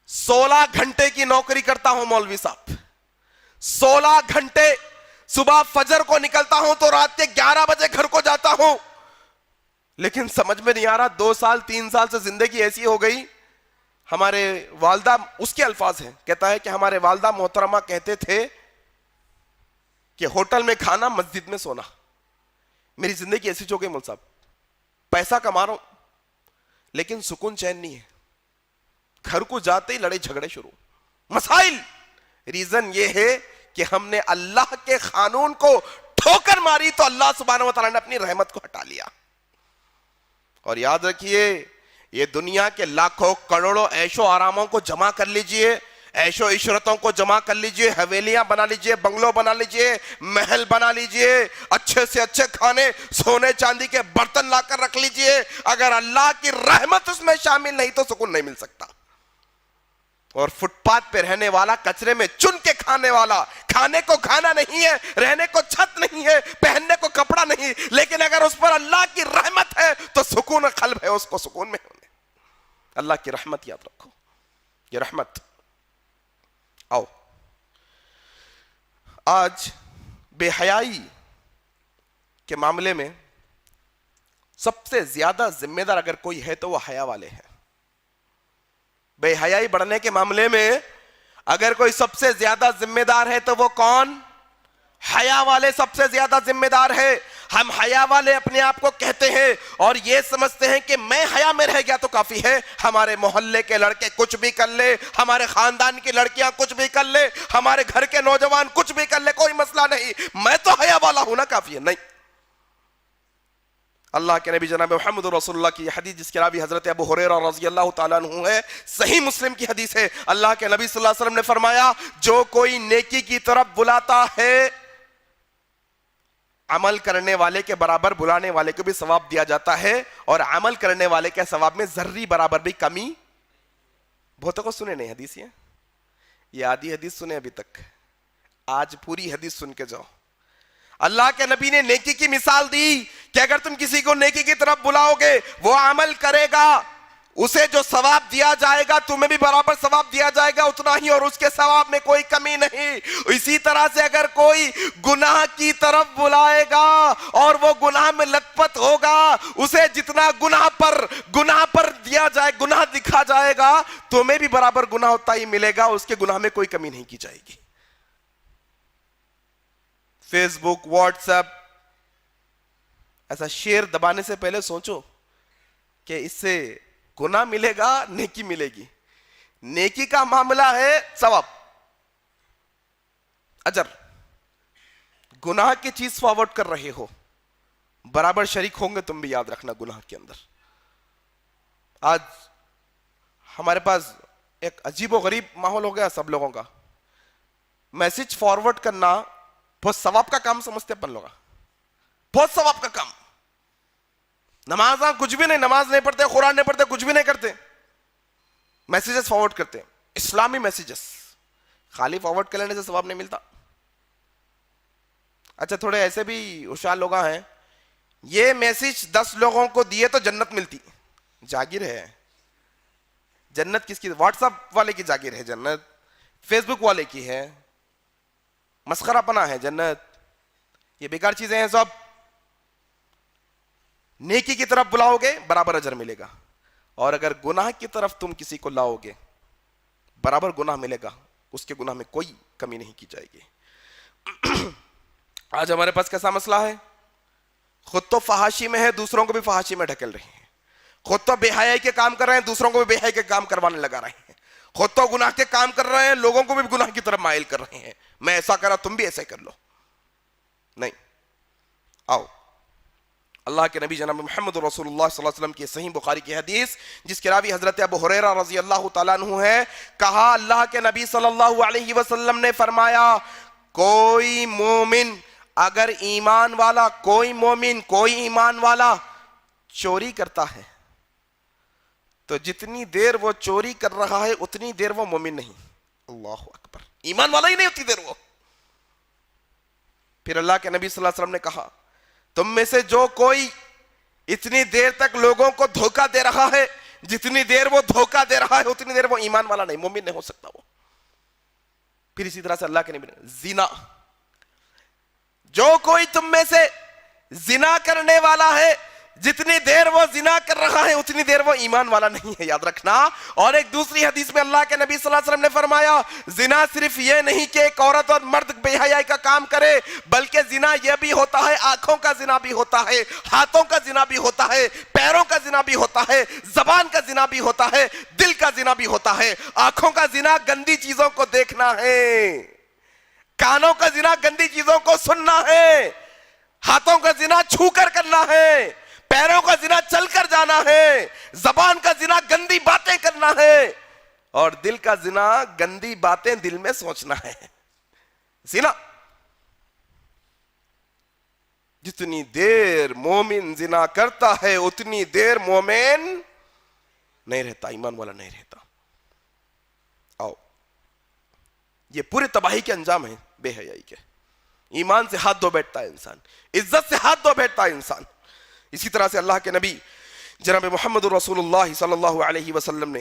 16 گھنٹے کی نوکری کرتا ہوں مولوی صاحب, 16 گھنٹے, صبح فجر کو نکلتا ہوں تو رات کے 11 بجے گھر کو جاتا ہوں, لیکن سمجھ میں نہیں آ رہا 2 سال 3 سال سے زندگی ایسی ہو گئی. ہمارے والدہ, اس کے الفاظ ہیں, کہتا ہے کہ ہمارے والدہ محترمہ کہتے تھے کہ ہوٹل میں کھانا, مسجد میں سونا. میری زندگی ایسی ہو گئی مول صاحب, پیسہ کما رہا ہوں لیکن سکون چین نہیں ہے, گھر کو جاتے ہی لڑائی جھگڑے شروع, مسائل. ریزن یہ ہے کہ ہم نے اللہ کے قانون کو ٹھوکر ماری تو اللہ سبحانہ و تعالیٰ نے اپنی رحمت کو ہٹا لیا. اور یاد رکھیے یہ دنیا کے لاکھوں کروڑوں عیش و آراموں کو جمع کر لیجئے, عیش و عشرتوں کو جمع کر لیجئے, حویلیاں بنا لیجئے, بنگلو بنا لیجئے, محل بنا لیجئے, اچھے سے اچھے کھانے, سونے چاندی کے برتن لا کر رکھ لیجئے, اگر اللہ کی رحمت اس میں شامل نہیں تو سکون نہیں مل سکتا. اور فٹ پاتھ پہ رہنے والا, کچرے میں چن کے کھانے والا, کھانے کو کھانا نہیں ہے, رہنے کو چھت نہیں ہے, پہننے کو کپڑا نہیں, لیکن اگر اس پر اللہ کی رحمت ہے تو سکون قلب ہے, اس کو سکون میں ہونے. اللہ کی رحمت یاد رکھو, یہ رحمت. آؤ آج بے حیائی کے معاملے میں سب سے زیادہ ذمہ دار اگر کوئی ہے تو وہ حیا والے ہیں. بے حیائی بڑھنے کے معاملے میں اگر کوئی سب سے زیادہ ذمہ دار ہے تو وہ کون؟ حیا والے سب سے زیادہ ذمہ دار ہے. ہم حیا والے اپنے آپ کو کہتے ہیں اور یہ سمجھتے ہیں کہ میں حیا میں رہ گیا تو کافی ہے, ہمارے محلے کے لڑکے کچھ بھی کر لے, ہمارے خاندان کی لڑکیاں کچھ بھی کر لے, ہمارے گھر کے نوجوان کچھ بھی کر لے, کوئی مسئلہ نہیں, میں تو حیا والا ہوں نا, کافی ہے. نہیں, اللہ کے نبی جناب محمد رسول اللہ کی حدیث جس کے راوی حضرت ابو ہریرہ رضی اللہ تعالیٰ عنہ ہے، صحیح مسلم کی حدیث ہے، اللہ کے نبی صلی اللہ علیہ وسلم نے فرمایا جو کوئی نیکی کی طرف بلاتا ہے عمل کرنے والے کے برابر بلانے والے کو بھی ثواب دیا جاتا ہے، اور عمل کرنے والے کے ثواب میں ذرہ برابر بھی کمی. بہتوں کو سنے نہیں حدیث، یہ آدھی حدیث سنے ابھی تک، آج پوری حدیث سن کے جاؤ. اللہ کے نبی نے نیکی کی مثال دی کہ اگر تم کسی کو نیکی کی طرف بلاؤ گے، وہ عمل کرے گا، اسے جو ثواب دیا جائے گا تمہیں بھی برابر ثواب دیا جائے گا اتنا ہی، اور اس کے ثواب میں کوئی کمی نہیں. اسی طرح سے اگر کوئی گناہ کی طرف بلائے گا اور وہ گناہ میں لت پت ہوگا، اسے جتنا گناہ پر دیا جائے، گناہ دکھا جائے گا، تمہیں بھی برابر گناہ ہوتا ہی ملے گا، اس کے گناہ میں کوئی کمی نہیں کی جائے گی. فیس بک، واٹس ایپ، ایسا شیئر دبانے سے پہلے سوچو کہ اس سے گناہ ملے گا، نیکی ملے گی. نیکی کا معاملہ ہے ثواب، اجر. گناہ کی چیز فارورڈ کر رہے ہو، برابر شریک ہوں گے تم بھی، یاد رکھنا گناہ کے اندر. آج ہمارے پاس ایک عجیب و غریب ماحول ہو گیا سب لوگوں کا. میسج فارورڈ کرنا بہت ثواب کا کام سمجھتے اپن لوگ، بہت ثواب کا کام. نماز کچھ بھی نہیں، نماز نہیں پڑھتے، قرآن نہیں پڑھتے، کچھ بھی نہیں کرتے، میسیجز فارورڈ کرتے، اسلامی میسیجز. خالی فارورڈ کر لینے سے ثواب نہیں ملتا. اچھا تھوڑے ایسے بھی ہوشیار لوگ ہیں، یہ میسیج 10 لوگوں کو دیے تو جنت ملتی. جاگیر ہے جنت کس کی؟ واٹس ایپ والے کی جاگیر ہے جنت، فیس بک والے کی ہے، مسخرہ پنا ہے جنت. یہ بیکار چیزیں ہیں سب. نیکی کی طرف بلاؤ گے برابر اجر ملے گا، اور اگر گناہ کی طرف تم کسی کو لاؤ گے برابر گناہ ملے گا، اس کے گناہ میں کوئی کمی نہیں کی جائے گی. آج ہمارے پاس کیسا مسئلہ ہے؟ خود تو فحاشی میں ہے، دوسروں کو بھی فحاشی میں ڈھکل رہے ہیں. خود تو بے حیائی کے کام کر رہے ہیں، دوسروں کو بھی بے حیائی کے کام کروانے لگا رہے ہیں. خود تو گناہ کے کام کر رہے ہیں، لوگوں کو بھی گناہ کی طرف مائل کر رہے ہیں. میں ایسا کرا تم بھی ایسا کر لو. نہیں. آؤ اللہ کے نبی جناب محمد رسول اللہ صلی اللہ علیہ وسلم کی صحیح بخاری کی حدیث جس کے راوی حضرت ابو ہریرہ رضی اللہ تعالیٰ عنہ ہے، کہا اللہ کے نبی صلی اللہ علیہ وسلم نے فرمایا کوئی مومن اگر ایمان والا، کوئی مومن، کوئی ایمان والا چوری کرتا ہے تو جتنی دیر وہ چوری کر رہا ہے اتنی دیر وہ مومن نہیں. اللہ اکبر، ایمان والا ہی نہیں اتنی دیر وہ. پھر اللہ کے نبی صلی اللہ علیہ وسلم نے کہا تم میں سے جو کوئی اتنی دیر تک لوگوں کو دھوکہ دے رہا ہے، جتنی دیر وہ دھوکہ دے رہا ہے اتنی دیر وہ ایمان والا نہیں، مومن نہیں ہو سکتا وہ. پھر اسی طرح سے اللہ کے نبی نے زنا، جو کوئی تم میں سے زنا کرنے والا ہے جتنی دیر وہ زنا کر رہا ہے اتنی دیر وہ ایمان والا نہیں ہے، یاد رکھنا. اور ایک دوسری حدیث میں اللہ کے نبی صلی اللہ علیہ وسلم نے فرمایا زنا صرف یہ نہیں کہ ایک عورت اور مرد بے حیائی کا کام کرے، بلکہ زنا یہ بھی ہوتا ہے، آنکھوں کا زنا بھی ہوتا ہے، ہاتھوں کا زنا بھی ہوتا ہے، پیروں کا زنا بھی ہوتا ہے، زبان کا زنا بھی ہوتا ہے، دل کا زنا بھی ہوتا ہے. آنکھوں کا زنا گندی چیزوں کو دیکھنا ہے، کانوں کا زنا گندی چیزوں کو سننا ہے، ہاتھوں کا زنا چھو کر کرنا ہے، پیروں کا زنا چل کر جانا ہے، زبان کا زنا گندی باتیں کرنا ہے، اور دل کا زنا گندی باتیں دل میں سوچنا ہے. زنا جتنی دیر مومن زنا کرتا ہے اتنی دیر مومن نہیں رہتا، ایمان والا نہیں رہتا. آؤ یہ پوری تباہی کے انجام ہیں بے حیائی کے. ایمان سے ہاتھ دھو بیٹھتا ہے انسان، عزت سے ہاتھ دھو بیٹھتا ہے انسان. اسی طرح سے اللہ کے نبی جناب محمد رسول اللہ صلی اللہ علیہ وسلم نے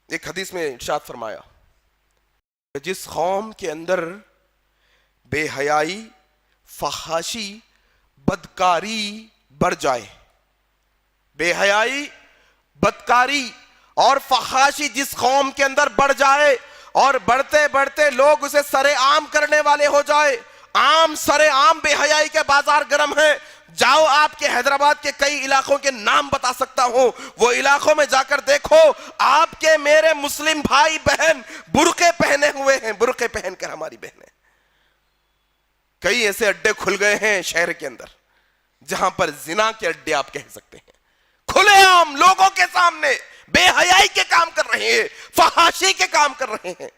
ایک حدیث میں ارشاد فرمایا کہ جس قوم کے اندر بے حیائی، فحاشی، بدکاری بڑھ جائے، بے حیائی، بدکاری اور فحاشی جس قوم کے اندر بڑھ جائے اور بڑھتے بڑھتے لوگ اسے سر عام کرنے والے ہو جائے، عام سر عام بے حیائی کے بازار گرم ہیں. جاؤ آپ کے حیدرآباد کے کئی علاقوں کے نام بتا سکتا ہوں، وہ علاقوں میں جا کر دیکھو آپ کے میرے مسلم بھائی بہن برقعے پہنے ہوئے ہیں، برقعے پہن کر ہماری بہنیں. کئی ایسے اڈے کھل گئے ہیں شہر کے اندر جہاں پر زنا کے اڈے آپ کہہ سکتے ہیں، کھلے عام لوگوں کے سامنے بے حیائی کے کام کر رہے ہیں، فحاشی کے کام کر رہے ہیں۔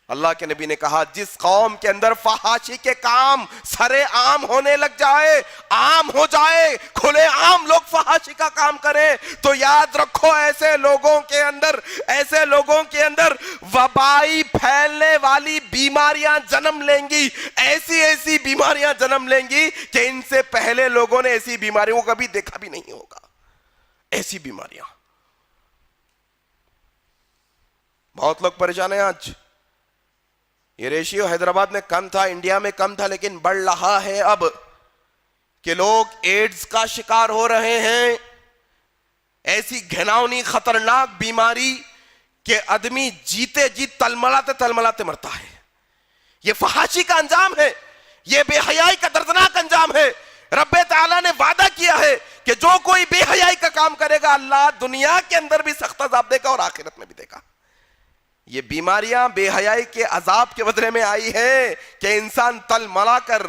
اللہ کے نبی نے کہا جس قوم کے اندر فحاشی کے کام سرے عام ہونے لگ جائے، عام ہو جائے، کھلے عام لوگ فحاشی کا کام کریں، تو یاد رکھو ایسے لوگوں کے اندر وبائی پھیلنے والی بیماریاں جنم لیں گی، ایسی بیماریاں جنم لیں گی کہ ان سے پہلے لوگوں نے ایسی بیماریوں کو کبھی دیکھا بھی نہیں ہوگا۔ ایسی بیماریاں، بہت لوگ پریشان ہیں آج۔ یہ ریشیو حیدرآباد میں کم تھا، انڈیا میں کم تھا، لیکن بڑھ رہا ہے اب کہ لوگ ایڈز کا شکار ہو رہے ہیں۔ ایسی گھناؤنی خطرناک بیماری کہ آدمی جیتے جی تلملاتے مرتا ہے۔ یہ فحاشی کا انجام ہے، یہ بے حیائی کا دردناک انجام ہے۔ رب تعالیٰ نے وعدہ کیا ہے کہ جو کوئی بے حیائی کا کام کرے گا اللہ دنیا کے اندر بھی سخت عذاب دے گا اور آخرت میں بھی دے گا۔ یہ بیماریاں بے حیائی کے عذاب کے بدلے میں آئی ہے کہ انسان تل ملا کر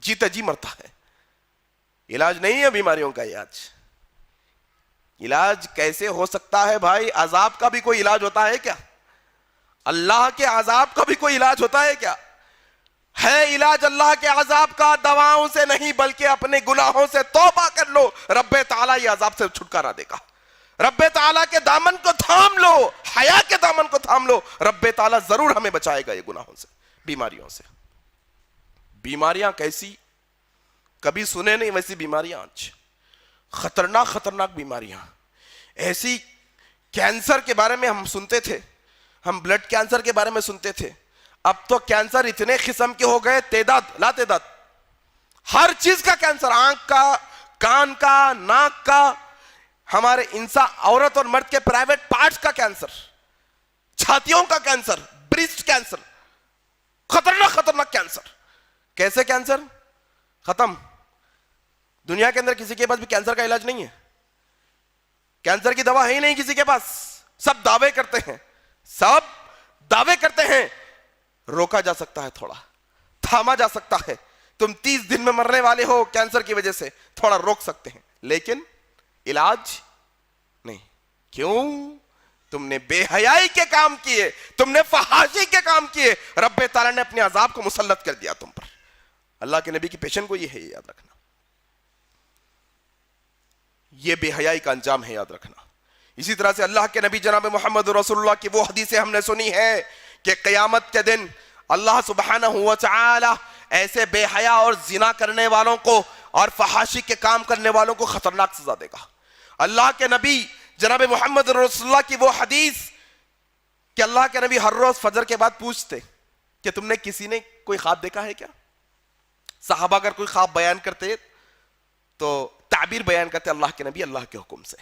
جیتے جی مرتا ہے۔ علاج نہیں ہے بیماریوں کا۔ علاج کیسے ہو سکتا ہے بھائی؟ عذاب کا بھی کوئی علاج ہوتا ہے کیا؟ اللہ کے عذاب کا بھی کوئی علاج ہوتا ہے کیا؟ ہے علاج اللہ کے عذاب کا دواؤں سے نہیں بلکہ اپنے گناہوں سے توبہ کر لو، رب تعالیٰ یہ عذاب سے چھٹکارا دے گا۔ رب تعالیٰ کے دامن کو تھام لو، حیا کے دامن کو تھام لو، رب تعالیٰ ضرور ہمیں بچائے گا یہ گناہوں سے، بیماریوں سے۔ بیماریاں کیسی کبھی سنے نہیں ویسی بیماریاں آج، خطرناک بیماریاں۔ ایسی کینسر کے بارے میں ہم سنتے تھے، ہم بلڈ کینسر کے بارے میں سنتے تھے، اب تو کینسر اتنے قسم کے ہو گئے لا تعداد، ہر چیز کا کینسر، آنکھ کا، کان کا، ناک کا، ہمارے انسان عورت اور مرد کے پرائیویٹ پارٹس کا کینسر، چھاتیوں کا کینسر، بریسٹ کینسر، خطرناک کینسر۔ کیسے کینسر ختم؟ دنیا کے اندر کسی کے پاس بھی کینسر کا علاج نہیں ہے، کینسر کی دوا ہے ہی نہیں کسی کے پاس، سب دعوے کرتے ہیں۔ روکا جا سکتا ہے، تھوڑا تھاما جا سکتا ہے، تم 30 دن میں مرنے والے ہو کینسر کی وجہ سے، تھوڑا روک سکتے ہیں، لیکن علاج نہیں۔ کیوں؟ تم نے بے حیائی کے کام کیے، تم نے فحاشی کے کام کیے، رب تعالیٰ نے اپنے عذاب کو مسلط کر دیا تم پر۔ اللہ کے نبی کی پیشن کو یہ ہے، یاد رکھنا، یہ بے حیائی کا انجام ہے، یاد رکھنا۔ اسی طرح سے اللہ کے نبی جناب محمد رسول اللہ کی وہ حدیثیں ہم نے سنی ہے کہ قیامت کے دن اللہ سبحانہ و تعالی ایسے بے حیا اور زنا کرنے والوں کو اور فحاشی کے کام کرنے والوں کو خطرناک سزا دے گا۔ اللہ کے نبی جناب محمد رسول اللہ کی وہ حدیث کہ اللہ کے نبی ہر روز فجر کے بعد پوچھتے کہ تم نے کسی نے کوئی خواب دیکھا ہے کیا؟ صحابہ اگر کوئی خواب بیان کرتے تو تعبیر بیان کرتے اللہ کے نبی اللہ کے حکم سے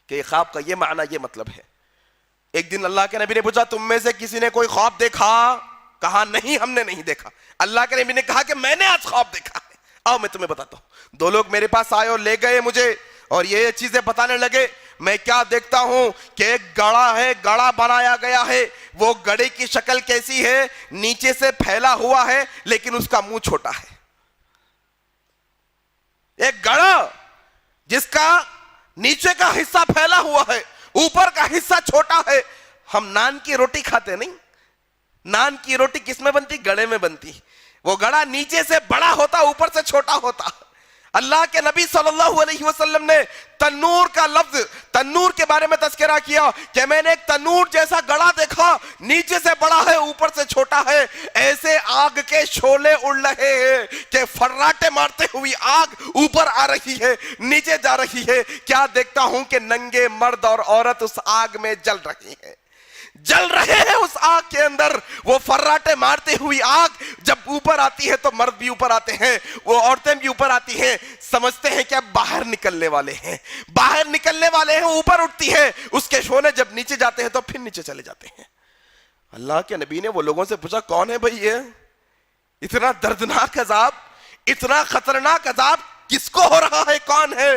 کہ یہ خواب کا یہ معنی یہ مطلب ہے۔ ایک دن اللہ کے نبی نے پوچھا تم میں سے کسی نے کوئی خواب دیکھا؟ کہا نہیں ہم نے نہیں دیکھا۔ اللہ کے نبی نے کہا کہ میں نے آج خواب دیکھا ہے، آؤ میں تمہیں بتاتا ہوں۔ دو لوگ میرے پاس آئے اور لے گئے مجھے اور یہ چیزیں بتانے لگے۔ میں کیا دیکھتا ہوں کہ ایک گڑھا ہے، گڑھا بنایا گیا ہے، وہ گڑھے کی شکل کیسی ہے؟ نیچے سے پھیلا ہوا ہے لیکن اس کا منہ چھوٹا ہے۔ ایک گڑھا جس کا نیچے کا حصہ پھیلا ہوا ہے، اوپر کا حصہ چھوٹا ہے۔ ہم نان کی روٹی کھاتے نہیں، نان کی روٹی کس میں بنتی؟ گڑھے میں بنتی۔ وہ گڑھا نیچے سے بڑا ہوتا، اوپر سے چھوٹا ہوتا۔ اللہ کے نبی صلی اللہ علیہ وسلم نے تنور کا لفظ، تنور کے بارے میں تذکرہ کیا کہ میں نے ایک تنور جیسا گڑھا دیکھا، نیچے سے بڑا ہے اوپر سے چھوٹا ہے۔ ایسے آگ کے شعلے اڑ رہے ہیں کہ فراٹے مارتے ہوئی آگ اوپر آ رہی ہے، نیچے جا رہی ہے۔ کیا دیکھتا ہوں کہ ننگے مرد اور عورت اس آگ میں جل رہی ہیں، جل رہے ہیں اس آگ کے اندر۔ وہ فراٹے مارتے ہوئی آگ جب اوپر آتی ہے تو مرد بھی اوپر آتے ہیں، وہ عورتیں بھی اوپر آتی ہیں، سمجھتے ہیں کہ اب باہر نکلنے والے ہیں، باہر نکلنے والے ہیں، اوپر اٹھتی ہے، اس کے شعلے جب نیچے جاتے ہیں تو پھر نیچے چلے جاتے ہیں۔ اللہ کے نبی نے وہ لوگوں سے پوچھا کون ہے بھئی یہ؟ اتنا دردناک عذاب، اتنا خطرناک عذاب کس کو ہو رہا ہے؟ کون ہے؟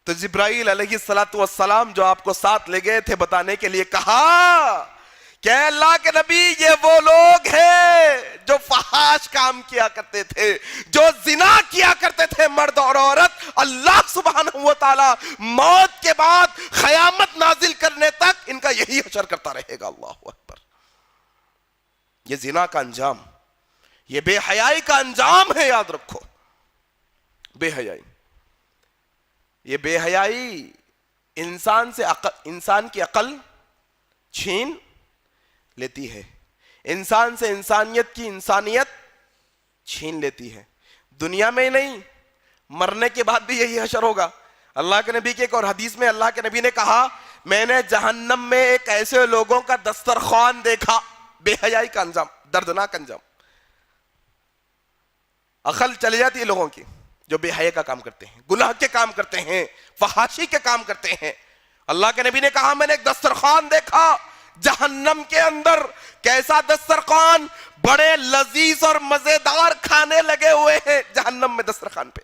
تو جبرائیل علیہ السلام جو آپ کو ساتھ لے گئے تھے بتانے کے لیے، کہا کہ اللہ کے نبی یہ وہ لوگ ہیں جو فحاش کام کیا کرتے تھے، جو زنا کیا کرتے تھے مرد اور عورت، اللہ سبحانہ و تعالی موت کے بعد قیامت نازل کرنے تک ان کا یہی حشر کرتا رہے گا۔ اللہ اکبر۔ یہ زنا کا انجام، یہ بے حیائی کا انجام ہے، یاد رکھو، بے حیائی۔ یہ بے حیائی انسان کی عقل چھین لیتی ہے، انسان سے انسانیت کی انسانیت چھین لیتی ہے، دنیا میں ہی نہیں مرنے کے بعد بھی یہی حشر ہوگا۔ اللہ کے نبی کی ایک اور حدیث میں اللہ کے نبی نے کہا، میں نے جہنم میں ایک ایسے لوگوں کا دسترخوان دیکھا، بے حیائی کا انجام، دردناک انجام، عقل چلی جاتی ہے لوگوں کی جو بے حیا کا کام کرتے ہیں، گناہ کے کام کرتے ہیں، فحاشی کے کام کرتے ہیں۔ اللہ کے نبی نے کہا، میں نے ایک دسترخوان دیکھا جہنم کے اندر، کیسا دسترخوان، بڑے لذیذ اور مزیدار کھانے لگے ہوئے ہیں جہنم میں دسترخوان پہ۔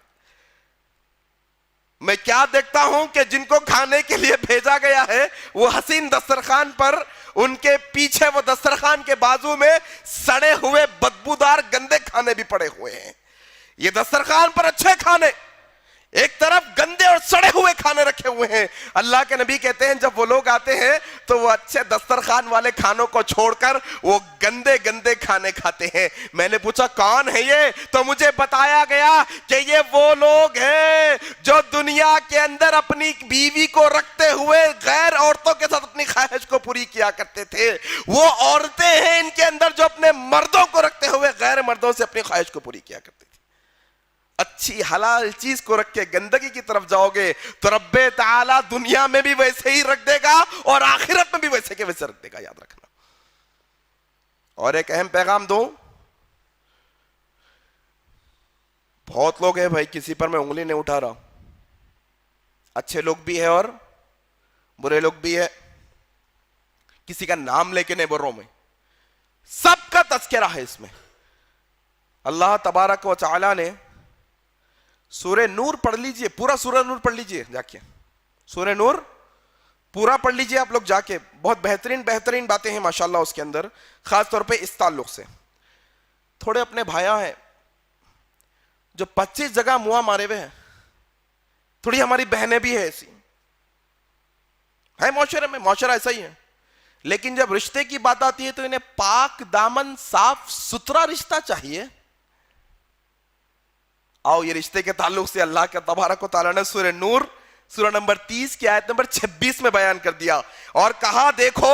میں کیا دیکھتا ہوں کہ جن کو کھانے کے لیے بھیجا گیا ہے وہ حسین دسترخوان پر، ان کے پیچھے وہ دسترخوان کے بازو میں سڑے ہوئے بدبودار گندے کھانے بھی پڑے ہوئے ہیں۔ یہ دسترخوان پر اچھے کھانے، ایک طرف گندے اور سڑے ہوئے کھانے رکھے ہوئے ہیں۔ اللہ کے نبی کہتے ہیں جب وہ لوگ آتے ہیں تو وہ اچھے دسترخوان والے کھانوں کو چھوڑ کر وہ گندے گندے کھانے کھاتے ہیں۔ میں نے پوچھا کون ہے یہ؟ تو مجھے بتایا گیا کہ یہ وہ لوگ ہیں جو دنیا کے اندر اپنی بیوی کو رکھتے ہوئے غیر عورتوں کے ساتھ اپنی خواہش کو پوری کیا کرتے تھے۔ وہ عورتیں ہیں ان کے اندر جو اپنے مردوں کو رکھتے ہوئے غیر مردوں سے اپنی خواہش کو پوری کیا کرتے تھے۔ اچھی حلال چیز کو رکھ کے گندگی کی طرف جاؤ گے تو رب تعالیٰ دنیا میں بھی ویسے ہی رکھ دے گا اور آخرت میں بھی ویسے کے ویسے رکھ دے گا، یاد رکھنا۔ اور ایک اہم پیغام دو، بہت لوگ ہیں بھائی، کسی پر میں انگلی نہیں اٹھا رہا، اچھے لوگ بھی ہیں اور برے لوگ بھی ہیں، کسی کا نام لے کے نہیں بول رہا ہوں میں، سب کا تذکرہ ہے اس میں۔ اللہ تبارک و تعالی نے سورہ نور پڑھ لیجئے، پورا سورہ نور پڑھ لیجئے جا کے، سورہ نور پورا پڑھ لیجئے آپ لوگ جا کے، بہت بہترین بہترین باتیں ہیں ماشاءاللہ اس کے اندر، خاص طور پہ اس تعلق سے۔ تھوڑے اپنے بھائیاں ہیں جو 25 جگہ منہ مارے ہوئے ہیں، تھوڑی ہماری بہنیں بھی ہیں ایسی ہے معاشرے میں، معاشرہ ایسا ہی ہے، لیکن جب رشتے کی بات آتی ہے تو انہیں پاک دامن صاف ستھرا رشتہ چاہیے۔ آؤ یہ رشتے کے تعلق سے اللہ کے تبارک و تعالیٰ نے سورہ نور سورہ نمبر 30 کی آیت نمبر 26 میں بیان کر دیا اور کہا، دیکھو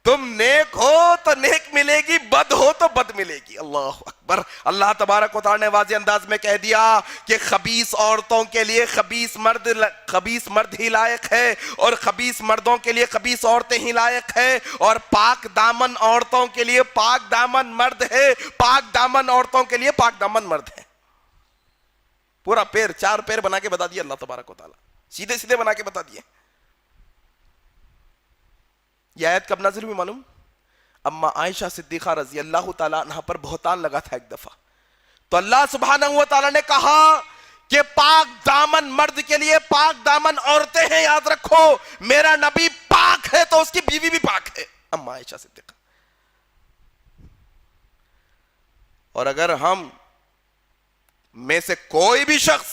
تم نیک ہو تو نیک ملے گی، بد ہو تو بد ملے گی۔ اللہ اکبر۔ اللہ تبارک و تعالیٰ نے واضح انداز میں کہہ دیا کہ خبیث عورتوں کے لیے خبیث مرد ہی لائق ہے اور خبیث مردوں کے لیے خبیث عورتیں ہی لائق ہے، اور پاک دامن عورتوں کے لیے پاک دامن مرد ہے، پاک دامن عورتوں کے لیے پاک دامن مرد ہے۔ پورا پیر، 4 پیر بنا کے بتا دیا اللہ تبارک و تعالیٰ، سیدھے سیدھے بنا کے بتا دیے۔ یہ آیت کب نازل ہوئی معلوم؟ اما عائشہ صدیقہ رضی اللہ تعالیٰ عنہ پر بہتان لگا تھا ایک دفعہ، تو اللہ سبحانہ و تعالیٰ نے کہا کہ پاک دامن مرد کے لیے پاک دامن عورتیں ہیں، یاد رکھو میرا نبی پاک ہے تو اس کی بیوی بھی پاک ہے، اما عائشہ صدیقہ۔ اور اگر ہم میں سے کوئی بھی شخص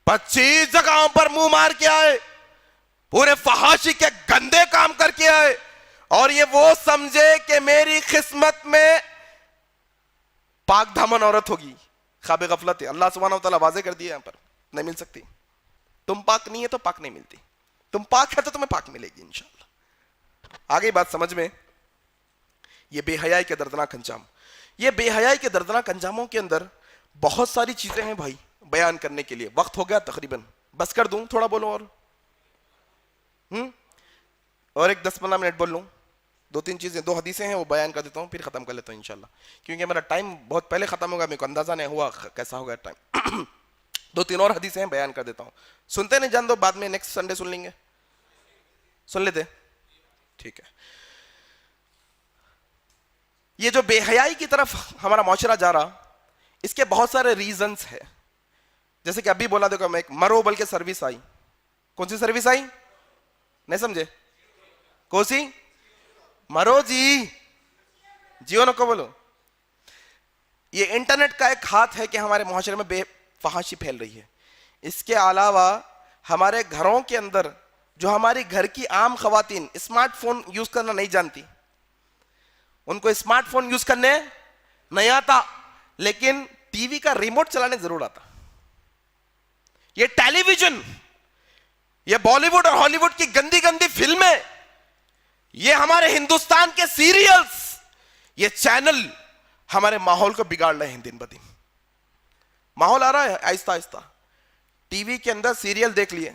25 جگہوں پر منہ مار کے آئے، پورے فحاشی کے گندے کام کر کے آئے، اور یہ وہ سمجھے کہ میری قسمت میں پاک دامن عورت ہوگی، خواب غفلت ہے۔ اللہ سبحانہ و تعالیٰ واضح کر دیا یہاں پر، نہیں مل سکتی۔ تم پاک نہیں ہے تو پاک نہیں ملتی، تم پاک ہے تو تمہیں پاک ملے گی انشاءاللہ۔ آگے بات سمجھ میں، یہ بے حیائی کے دردناک انجام، یہ بے حیائی کے دردناک انجاموں کے اندر بہت ساری چیزیں ہیں بھائی بیان کرنے کے لیے، وقت ہو گیا تقریباً، بس کر دوں تھوڑا بولوں اور ایک 10-15 منٹ بول لوں، 2-3 چیزیں، 2 حدیثیں ہیں وہ بیان کر دیتا ہوں، پھر ختم کر لیتا ہوں انشاءاللہ، کیونکہ میرا ٹائم بہت پہلے ختم ہوگا، میرے کو اندازہ نہیں ہوا کیسا ہوگا ٹائم۔ 2-3 اور حدیثیں ہیں بیان کر دیتا ہوں، سنتے نہیں جان دو، بعد میں نیکسٹ سنڈے سن لیں گے، سن لیتے ٹھیک ہے۔ یہ جو بے حیائی کی طرف ہمارا معاشرہ جا رہا، اس کے بہت سارے ریزنز ہیں، جیسے کہ ابھی بولا دیکھو میں ایک مرو بل کے سروس آئی، کون سی سروس آئی؟ نہیں سمجھے؟ کون سی؟ مرو جی، جیو نہ کو بولو. یہ انٹرنیٹ کا ایک ہاتھ ہے کہ ہمارے معاشرے میں بے فحاشی پھیل رہی ہے. اس کے علاوہ ہمارے گھروں کے اندر جو ہماری گھر کی عام خواتین اسمارٹ فون یوز کرنا نہیں جانتی، ان کو اسمارٹ فون یوز کرنے نہیں آتا، لیکن ٹی وی کا ریموٹ چلانے ضرور آتا. یہ ٹیلی ویژن، یہ بالی ووڈ اور ہالی ووڈ کی گندی گندی فلمیں، یہ ہمارے ہندوستان کے سیریلز، یہ چینل ہمارے ماحول کو بگاڑ رہے ہیں. دن بدن ماحول آ رہا ہے آہستہ آہستہ. ٹی وی کے اندر سیریل دیکھ لیے،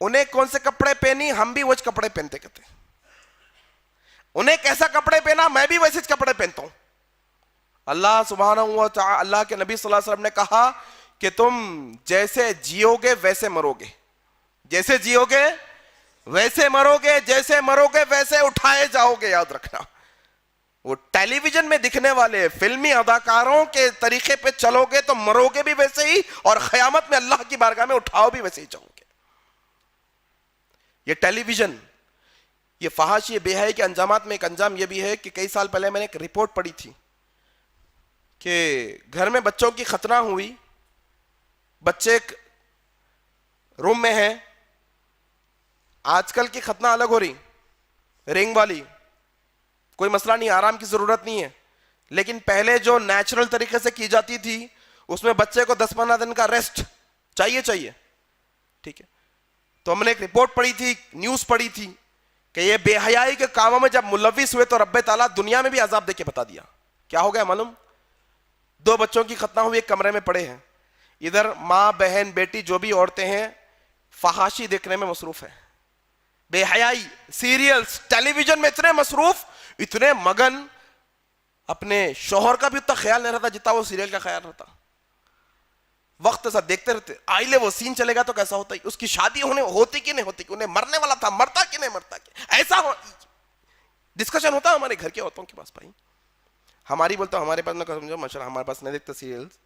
انہیں کون سے کپڑے پہنی، ہم بھی وہ کپڑے پہنتے کہتے ہیں. انہیں کیسا کپڑے پہنا، میں بھی ویسے کپڑے پہنتا ہوں. اللہ سبحانہ و تعالی، اللہ کے نبی صلی اللہ علیہ وسلم نے کہا کہ تم جیسے جیو گے ویسے مرو گے، جیسے جیو گے ویسے مرو گے، جیسے مرو گے ویسے اٹھائے جاؤ گے. یاد رکھنا، وہ ٹیلی ویژن میں دکھنے والے فلمی اداکاروں کے طریقے پہ چلو گے تو مرو گے بھی ویسے ہی، اور قیامت میں اللہ کی بارگاہ میں اٹھاؤ بھی ویسے ہی جاؤ گے. یہ ٹیلی ویژن، یہ فحاشی، یہ بے حیائی کے انجامات میں ایک انجام یہ بھی ہے کہ کئی سال پہلے میں نے ایک رپورٹ پڑھی تھی کہ گھر میں بچوں کی ختنہ ہوئی، بچے ایک روم میں ہیں. آج کل کی ختنہ الگ ہو رہی، رنگ والی، کوئی مسئلہ نہیں، آرام کی ضرورت نہیں ہے. لیکن پہلے جو نیچرل طریقے سے کی جاتی تھی اس میں بچے کو 10-15 دن کا ریسٹ چاہیے. ٹھیک ہے، تو ہم نے ایک رپورٹ پڑھی تھی، نیوز پڑھی تھی کہ یہ بے حیائی کے کاموں میں جب ملوث ہوئے تو رب تعالیٰ دنیا میں بھی عذاب دے کے بتا دیا. کیا ہو گیا معلوم؟ 2 بچوں کی ختنہ ہوئی، ایک کمرے میں پڑے ہیں. ادھر ماں بہن بیٹی جو بھی عورتیں ہیں فحاشی دیکھنے میں مصروف ہیں، بے حیائی، سیریلز، ٹیلی ویژن میں اتنے مصروف، اتنے مگن، اپنے شوہر کا بھی اتنا خیال نہیں رہتا جتنا وہ سیریل کا خیال رہتا. وقت سا دیکھتے رہتے، آئلے وہ سین چلے گا تو کیسا ہوتا ہے، اس کی شادی ہوتی کہ نہیں ہوتی، انہیں مرنے والا تھا، مرتا کہ نہیں مرتا، ایسا ڈسکشن ہوتا ہے ہمارے گھر کے عورتوں کے پاس. بھائی ہماری بولتا ہمارے پاس نہ سمجھو، ماشاء اللہ ہمارے پاس نہیں دیکھتے سیریلز،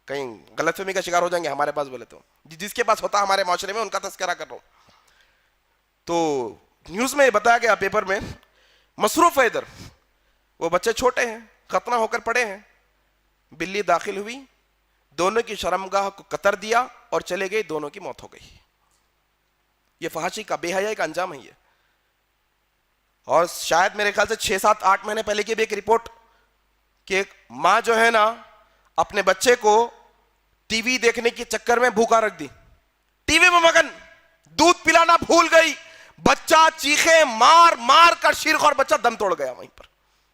کہیں غلط فہمی کا شکار ہو جائیں گے. ہمارے پاس بولے تو جس کے پاس ہوتا ہمارے معاشرے میں ان کا تذکرہ کر رہا ہوں. تو نیوز میں بتایا گیا، پیپر میں، مصروف ہے ادھر، وہ بچے چھوٹے ہیں، ختنہ ہو کر پڑے ہیں. بلی داخل ہوئی، دونوں کی شرمگاہ کو قطر دیا اور چلے گئے، دونوں کی موت ہو گئی. یہ فحاشی کا، بے حیائی کا انجام ہے یہ. اور شاید میرے خیال سے 6-7-8 مہینے پہلے کی بھی ایک رپورٹ کہ ایک ماں جو ہے نا اپنے بچے کو ٹی وی دیکھنے کے چکر میں بھوکا رکھ دی، ٹی وی میں مگن، دودھ پلانا بھول گئی، بچہ چیخے مار مار کر شیرخ، اور بچہ دم توڑ گیا، وہیں پر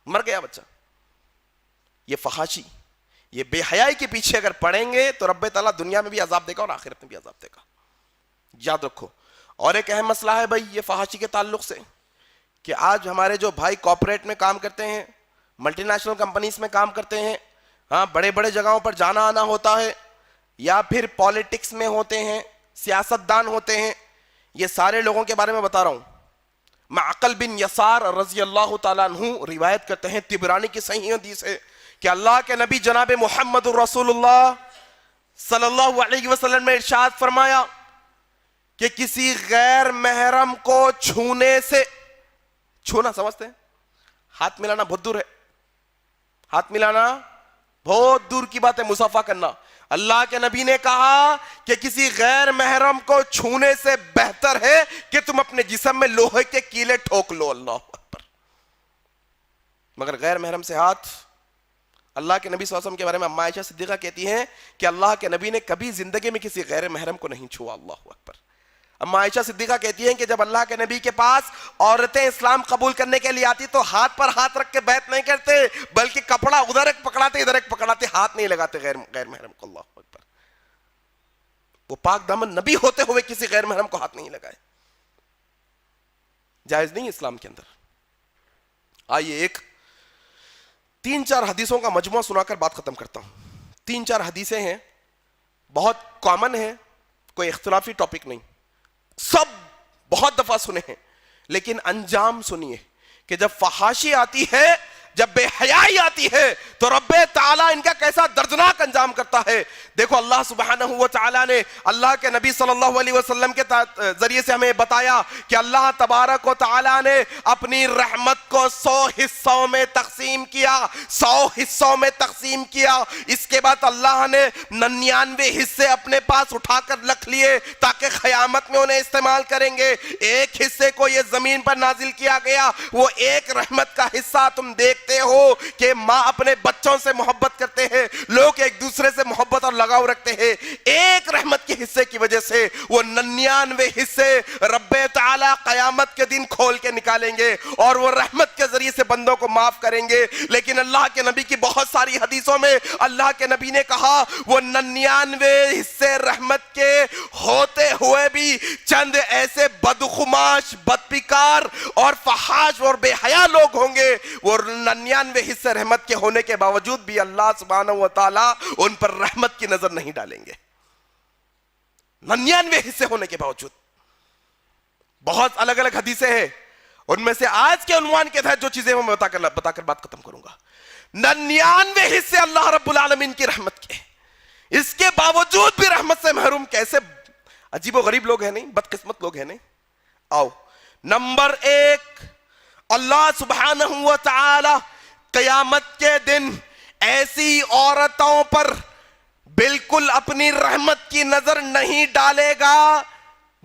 مر گیا بچہ. یہ فحاشی، یہ بے حیائی کے پیچھے اگر پڑیں گے تو رب تعالیٰ دنیا میں بھی عذاب دے گا اور آخرت میں بھی عذاب دے گا. یاد رکھو. اور ایک اہم مسئلہ ہے بھائی یہ فحاشی کے تعلق سے کہ آج ہمارے جو بھائی کارپوریٹ میں کام کرتے ہیں، ملٹی نیشنل کمپنیز میں کام کرتے ہیں، ہاں بڑے بڑے جگہوں پر جانا آنا ہوتا ہے، یا پھر پالیٹکس میں ہوتے ہیں، سیاست دان ہوتے ہیں، یہ سارے لوگوں کے بارے میں بتا رہا ہوں. معقل بن یسار رضی اللہ تعالیٰ عنہ روایت کرتے ہیں، طبرانی کی صحیح حدیث ہے کہ اللہ کے نبی جناب محمد رسول اللہ صلی اللہ علیہ وسلم نے ارشاد فرمایا کہ کسی غیر محرم کو چھونے سے، چھونا سمجھتے ہیں، ہاتھ ملانا بہت دور ہے، ہاتھ ملانا بہت دور کی بات ہے، مصافحہ کرنا. اللہ کے نبی نے کہا کہ کسی غیر محرم کو چھونے سے بہتر ہے کہ تم اپنے جسم میں لوہے کے کیلے ٹھوک لو. اللہ اکبر. مگر غیر محرم سے ہاتھ، اللہ کے نبی صلی اللہ علیہ وسلم کے بارے میں اما عائشہ صدیقہ کہتی ہیں کہ اللہ کے نبی نے کبھی زندگی میں کسی غیر محرم کو نہیں چھوا. اللہ اکبر. اما عائشہ صدیقہ کہتی ہیں کہ جب اللہ کے نبی کے پاس عورتیں اسلام قبول کرنے کے لیے آتی تو ہاتھ پر ہاتھ رکھ کے بیعت نہیں کرتے، بلکہ کپڑا ادھر ایک پکڑاتے ادھر ایک پکڑاتے، ہاتھ نہیں لگاتے غیر محرم کو. اللہ اکبر. وہ پاک دامن نبی ہوتے ہوئے کسی غیر محرم کو ہاتھ نہیں لگائے. جائز نہیں اسلام کے اندر. آئیے ایک 3-4 حدیثوں کا مجموعہ سنا کر بات ختم کرتا ہوں. 3-4 حدیثیں ہیں، بہت کامن ہیں، کوئی اختلافی ٹاپک نہیں، سب بہت دفعہ سنے ہیں، لیکن انجام سنیے کہ جب فحاشی آتی ہے جب بے حیائی آتی ہے تو رب تعالیٰ ان کا کیسا دردناک انجام کرتا ہے. دیکھو اللہ سبحانہ و تعالیٰ نے اللہ کے نبی صلی اللہ علیہ وسلم کے ذریعے سے ہمیں بتایا کہ اللہ تبارک و تعالیٰ نے اپنی رحمت کو 100 حصوں میں تقسیم کیا. 100 حصوں میں تقسیم کیا. اس کے بعد اللہ نے 99 حصے اپنے پاس اٹھا کر رکھ لیے تاکہ قیامت میں انہیں استعمال کریں گے. ایک حصے کو یہ زمین پر نازل کیا گیا. وہ ایک رحمت کا حصہ تم دیکھتے ہو کہ ماں اپنے بچوں سے محبت کرتے ہیں, لوگ ایک دوسرے سے محبت اور لگاؤ رکھتے ہیں. ایک رحمت کے حصے کی وجہ سے وہ 99 حصے رب تعالیٰ قیامت کے دن کھول کے نکالیں گے اور وہ رحمت کے ذریعے سے بندوں کو معاف کریں گے. لیکن اللہ کے نبی کی بہت ساری حدیثوں میں اللہ کے نبی نے کہا وہ 99 حصے رحمت کے ہوتے ہوئے بھی چند ایسے بدخماش, بدپکار اور فحاش اور بے حیا لوگ ہوں گے, وہ 99 حصے رحمت کے ہونے کے باوجود بھی اللہ سبحانہ و تعالیٰ ان پر رحمت کی نظر نہیں ڈالیں گے. 99 حصے ہونے کے باوجود. بہت الگ الگ حدیثیں ہیں, ان میں سے آج کے عنوان کے تحت جو چیزیں میں بتا کر بات ختم کروں گا. 99 حصے اللہ رب العالمین کی رحمت کے, اس کے باوجود بھی رحمت سے محروم. کیسے عجیب و غریب لوگ ہیں نہیں, بدقسمت لوگ ہیں نہیں. آؤ نمبر 1, اللہ سبحانہ و تعالی قیامت کے دن ایسی عورتوں پر بالکل اپنی رحمت کی نظر نہیں ڈالے گا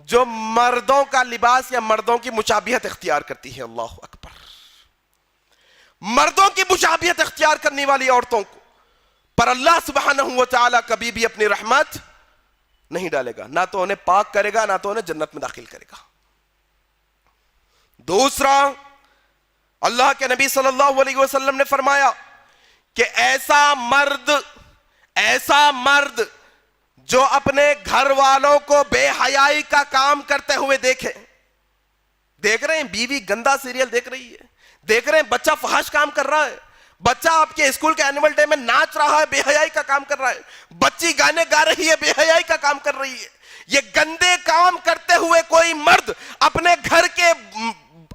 جو مردوں کا لباس یا مردوں کی مشابہت اختیار کرتی ہے. اللہ اکبر. مردوں کی مشابہت اختیار کرنے والی عورتوں کو پر اللہ سبحانہ و تعالی کبھی بھی اپنی رحمت نہیں ڈالے گا, نہ تو انہیں پاک کرے گا, نہ تو انہیں جنت میں داخل کرے گا. دوسرا, اللہ کے نبی صلی اللہ علیہ وسلم نے فرمایا کہ ایسا مرد جو اپنے گھر والوں کو بے حیائی کا کام کرتے ہوئے دیکھ رہے ہیں بیوی گندا سیریل دیکھ رہی ہے, دیکھ رہے ہیں بچہ فحش کام کر رہا ہے, بچہ آپ کے اسکول کے اینول ڈے میں ناچ رہا ہے, بے حیائی کا کام کر رہا ہے, بچی گانے گا رہی ہے, بے حیائی کا کام کر رہی ہے. یہ گندے کام کرتے ہوئے کوئی مرد اپنے گھر کے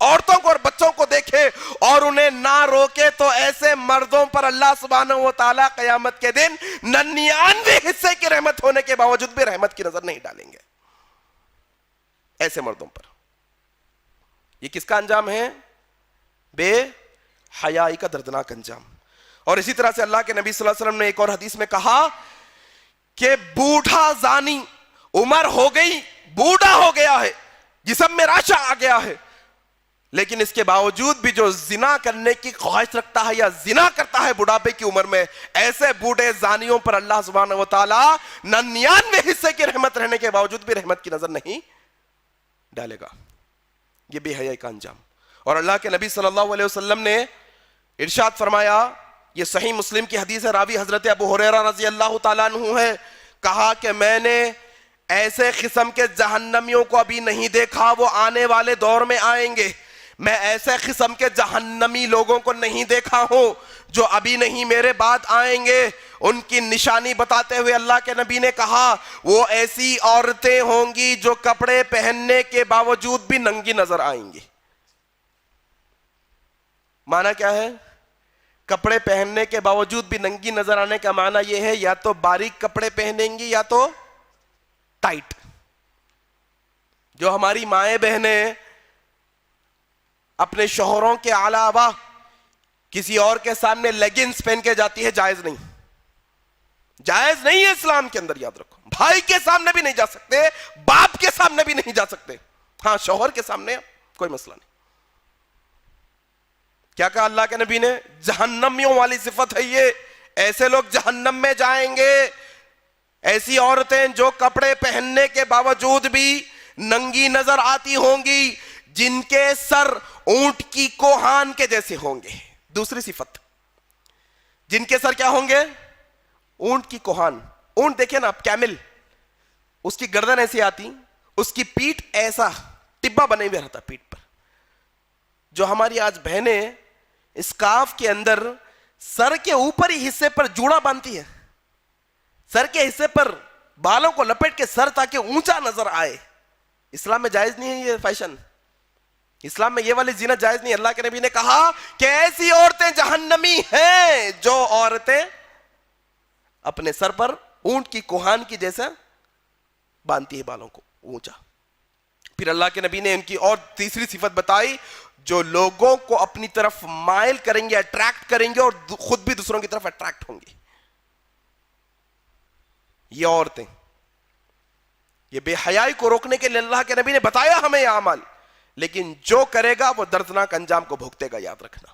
عورتوں کو اور بچوں کو دیکھے اور انہیں نہ روکے تو ایسے مردوں پر اللہ سبحانہ و تعالیٰ قیامت کے دن 99 حصے کی رحمت ہونے کے باوجود بھی رحمت کی نظر نہیں ڈالیں گے. ایسے مردوں پر یہ کس کا انجام ہے؟ بے حیائی کا دردناک انجام. اور اسی طرح سے اللہ کے نبی صلی اللہ علیہ وسلم نے ایک اور حدیث میں کہا کہ بوڑھا زانی, عمر ہو گئی, بوڑھا ہو گیا ہے, جسم میں راشا آ گیا ہے, لیکن اس کے باوجود بھی جو زنا کرنے کی خواہش رکھتا ہے یا زنا کرتا ہے بڑھاپے کی عمر میں, ایسے بوڑھے زانیوں پر اللہ سبحانہ و تعالیٰ 99 حصے کی رحمت رہنے کے باوجود بھی رحمت کی نظر نہیں ڈالے گا. یہ بے حیائی کا انجام. اور اللہ کے نبی صلی اللہ علیہ وسلم نے ارشاد فرمایا, یہ صحیح مسلم کی حدیث ہے, راوی حضرت ابو ہریرہ رضی اللہ تعالیٰ عنہ ہے, کہا کہ میں نے ایسے قسم کے جہنمیوں کو ابھی نہیں دیکھا, وہ آنے والے دور میں آئیں گے. میں ایسے قسم کے جہنمی لوگوں کو نہیں دیکھا ہوں جو ابھی نہیں میرے بعد آئیں گے. ان کی نشانی بتاتے ہوئے اللہ کے نبی نے کہا وہ ایسی عورتیں ہوں گی جو کپڑے پہننے کے باوجود بھی ننگی نظر آئیں گی. معنی کیا ہے؟ کپڑے پہننے کے باوجود بھی ننگی نظر آنے کا معنی یہ ہے یا تو باریک کپڑے پہنیں گی یا تو ٹائٹ. جو ہماری مائیں بہنیں اپنے شوہروں کے علاوہ کسی اور کے سامنے لیگنز پہن کے جاتی ہے, جائز نہیں, جائز نہیں ہے اسلام کے اندر, یاد رکھو. بھائی کے سامنے بھی نہیں جا سکتے, باپ کے سامنے بھی نہیں جا سکتے, ہاں شوہر کے سامنے کوئی مسئلہ نہیں. کیا کہا اللہ کے نبی نے؟ جہنمیوں والی صفت ہے یہ, ایسے لوگ جہنم میں جائیں گے, ایسی عورتیں جو کپڑے پہننے کے باوجود بھی ننگی نظر آتی ہوں گی, جن کے سر اونٹ کی کوہان کے جیسے ہوں گے. دوسری صفت, جن کے سر کیا ہوں گے؟ اونٹ کی کوہان. اونٹ دیکھیں نا آپ, کیمل, اس کی گردن ایسی آتی, اس کی پیٹھ ایسا ٹبا بنے ہوئے رہتا پیٹھ پر. جو ہماری آج بہنیں اسکارف کے اندر سر کے اوپر ہی حصے پر جوڑا باندھتی ہے, سر کے حصے پر بالوں کو لپیٹ کے سر تاکہ اونچا نظر آئے, اسلام میں جائز نہیں ہے یہ فیشن. اسلام میں یہ والی زنا جائز نہیں. اللہ کے نبی نے کہا کہ ایسی عورتیں جہنمی ہیں جو عورتیں اپنے سر پر اونٹ کی کوہان کی جیسا باندھتی ہے بالوں کو اونچا. پھر اللہ کے نبی نے ان کی اور تیسری صفت بتائی, جو لوگوں کو اپنی طرف مائل کریں گے, اٹریکٹ کریں گے اور خود بھی دوسروں کی طرف اٹریکٹ ہوں گے. یہ عورتیں, یہ بے حیائی کو روکنے کے لیے اللہ کے نبی نے بتایا ہمیں یہ اعمال, لیکن جو کرے گا وہ دردناک انجام کو بھگتے گا. یاد رکھنا,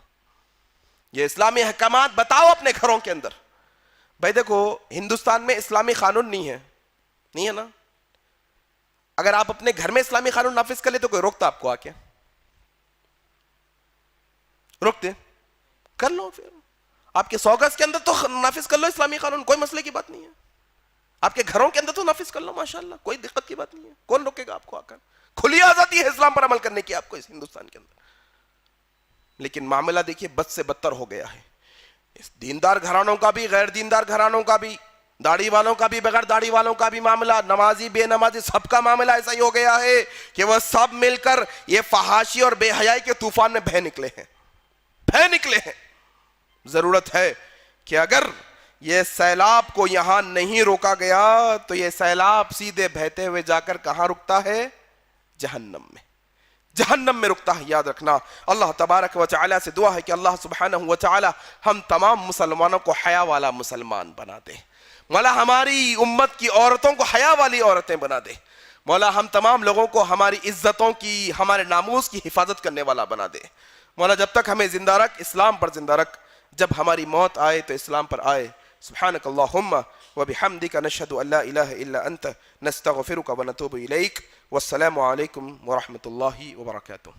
یہ اسلامی احکامات بتاؤ اپنے گھروں کے اندر. بھائی دیکھو, ہندوستان میں اسلامی قانون نہیں ہے نا. اگر آپ اپنے گھر میں اسلامی قانون نافذ کر لے تو کوئی روکتا آپ کو؟ آ کے روکتے؟ کر لو. پھر آپ کے 100 گز کے اندر تو نافذ کر لو اسلامی قانون, کوئی مسئلے کی بات نہیں ہے. آپ کے گھروں کے اندر تو نافذ کر لو, ماشاءاللہ, کوئی دقت کی بات نہیں ہے. کون روکے گا آپ کو؟ آ کر کھلی آزادی ہے اسلام پر عمل کرنے کی آپ کو اس ہندوستان کے اندر. لیکن معاملہ دیکھیے بد سے بدتر ہو گیا ہے. اس دیندار گھرانوں کا بھی, غیر دیندار گھرانوں کا بھی, داڑھی والوں کا بھی, بغیر داڑھی والوں کا بھی معاملہ, نمازی بے نمازی, سب کا معاملہ ایسا ہی ہو گیا ہے کہ وہ سب مل کر یہ فحاشی اور بے حیائی کے طوفان میں بہہ نکلے ہیں. ضرورت ہے کہ اگر یہ سیلاب کو یہاں نہیں روکا گیا تو یہ سیلاب سیدھے بہتے ہوئے جا کر کہاں رکتا ہے؟ جہنم میں رکتا ہے. یاد رکھنا. اللہ تبارک و تعالی سے دعا ہے کہ اللہ سبحانہ و تعالی ہم تمام مسلمانوں کو حیا والا مسلمان بنا دے. مولا ہماری امت کی عورتوں کو حیا والی عورتیں بنا دے. مولا ہم تمام لوگوں کو ہماری عزتوں کی, ہمارے ناموس کی حفاظت کرنے والا بنا دے. مولا جب تک ہمیں زندہ رکھ, اسلام پر زندہ رکھ. جب ہماری موت آئے تو اسلام پر آئے. سبحانک اللہم وبحمدک نشہد ان لا الہ الا انت نستغفرک ونتوب الیک. والسلام علیکم ورحمۃ اللہ وبرکاتہ.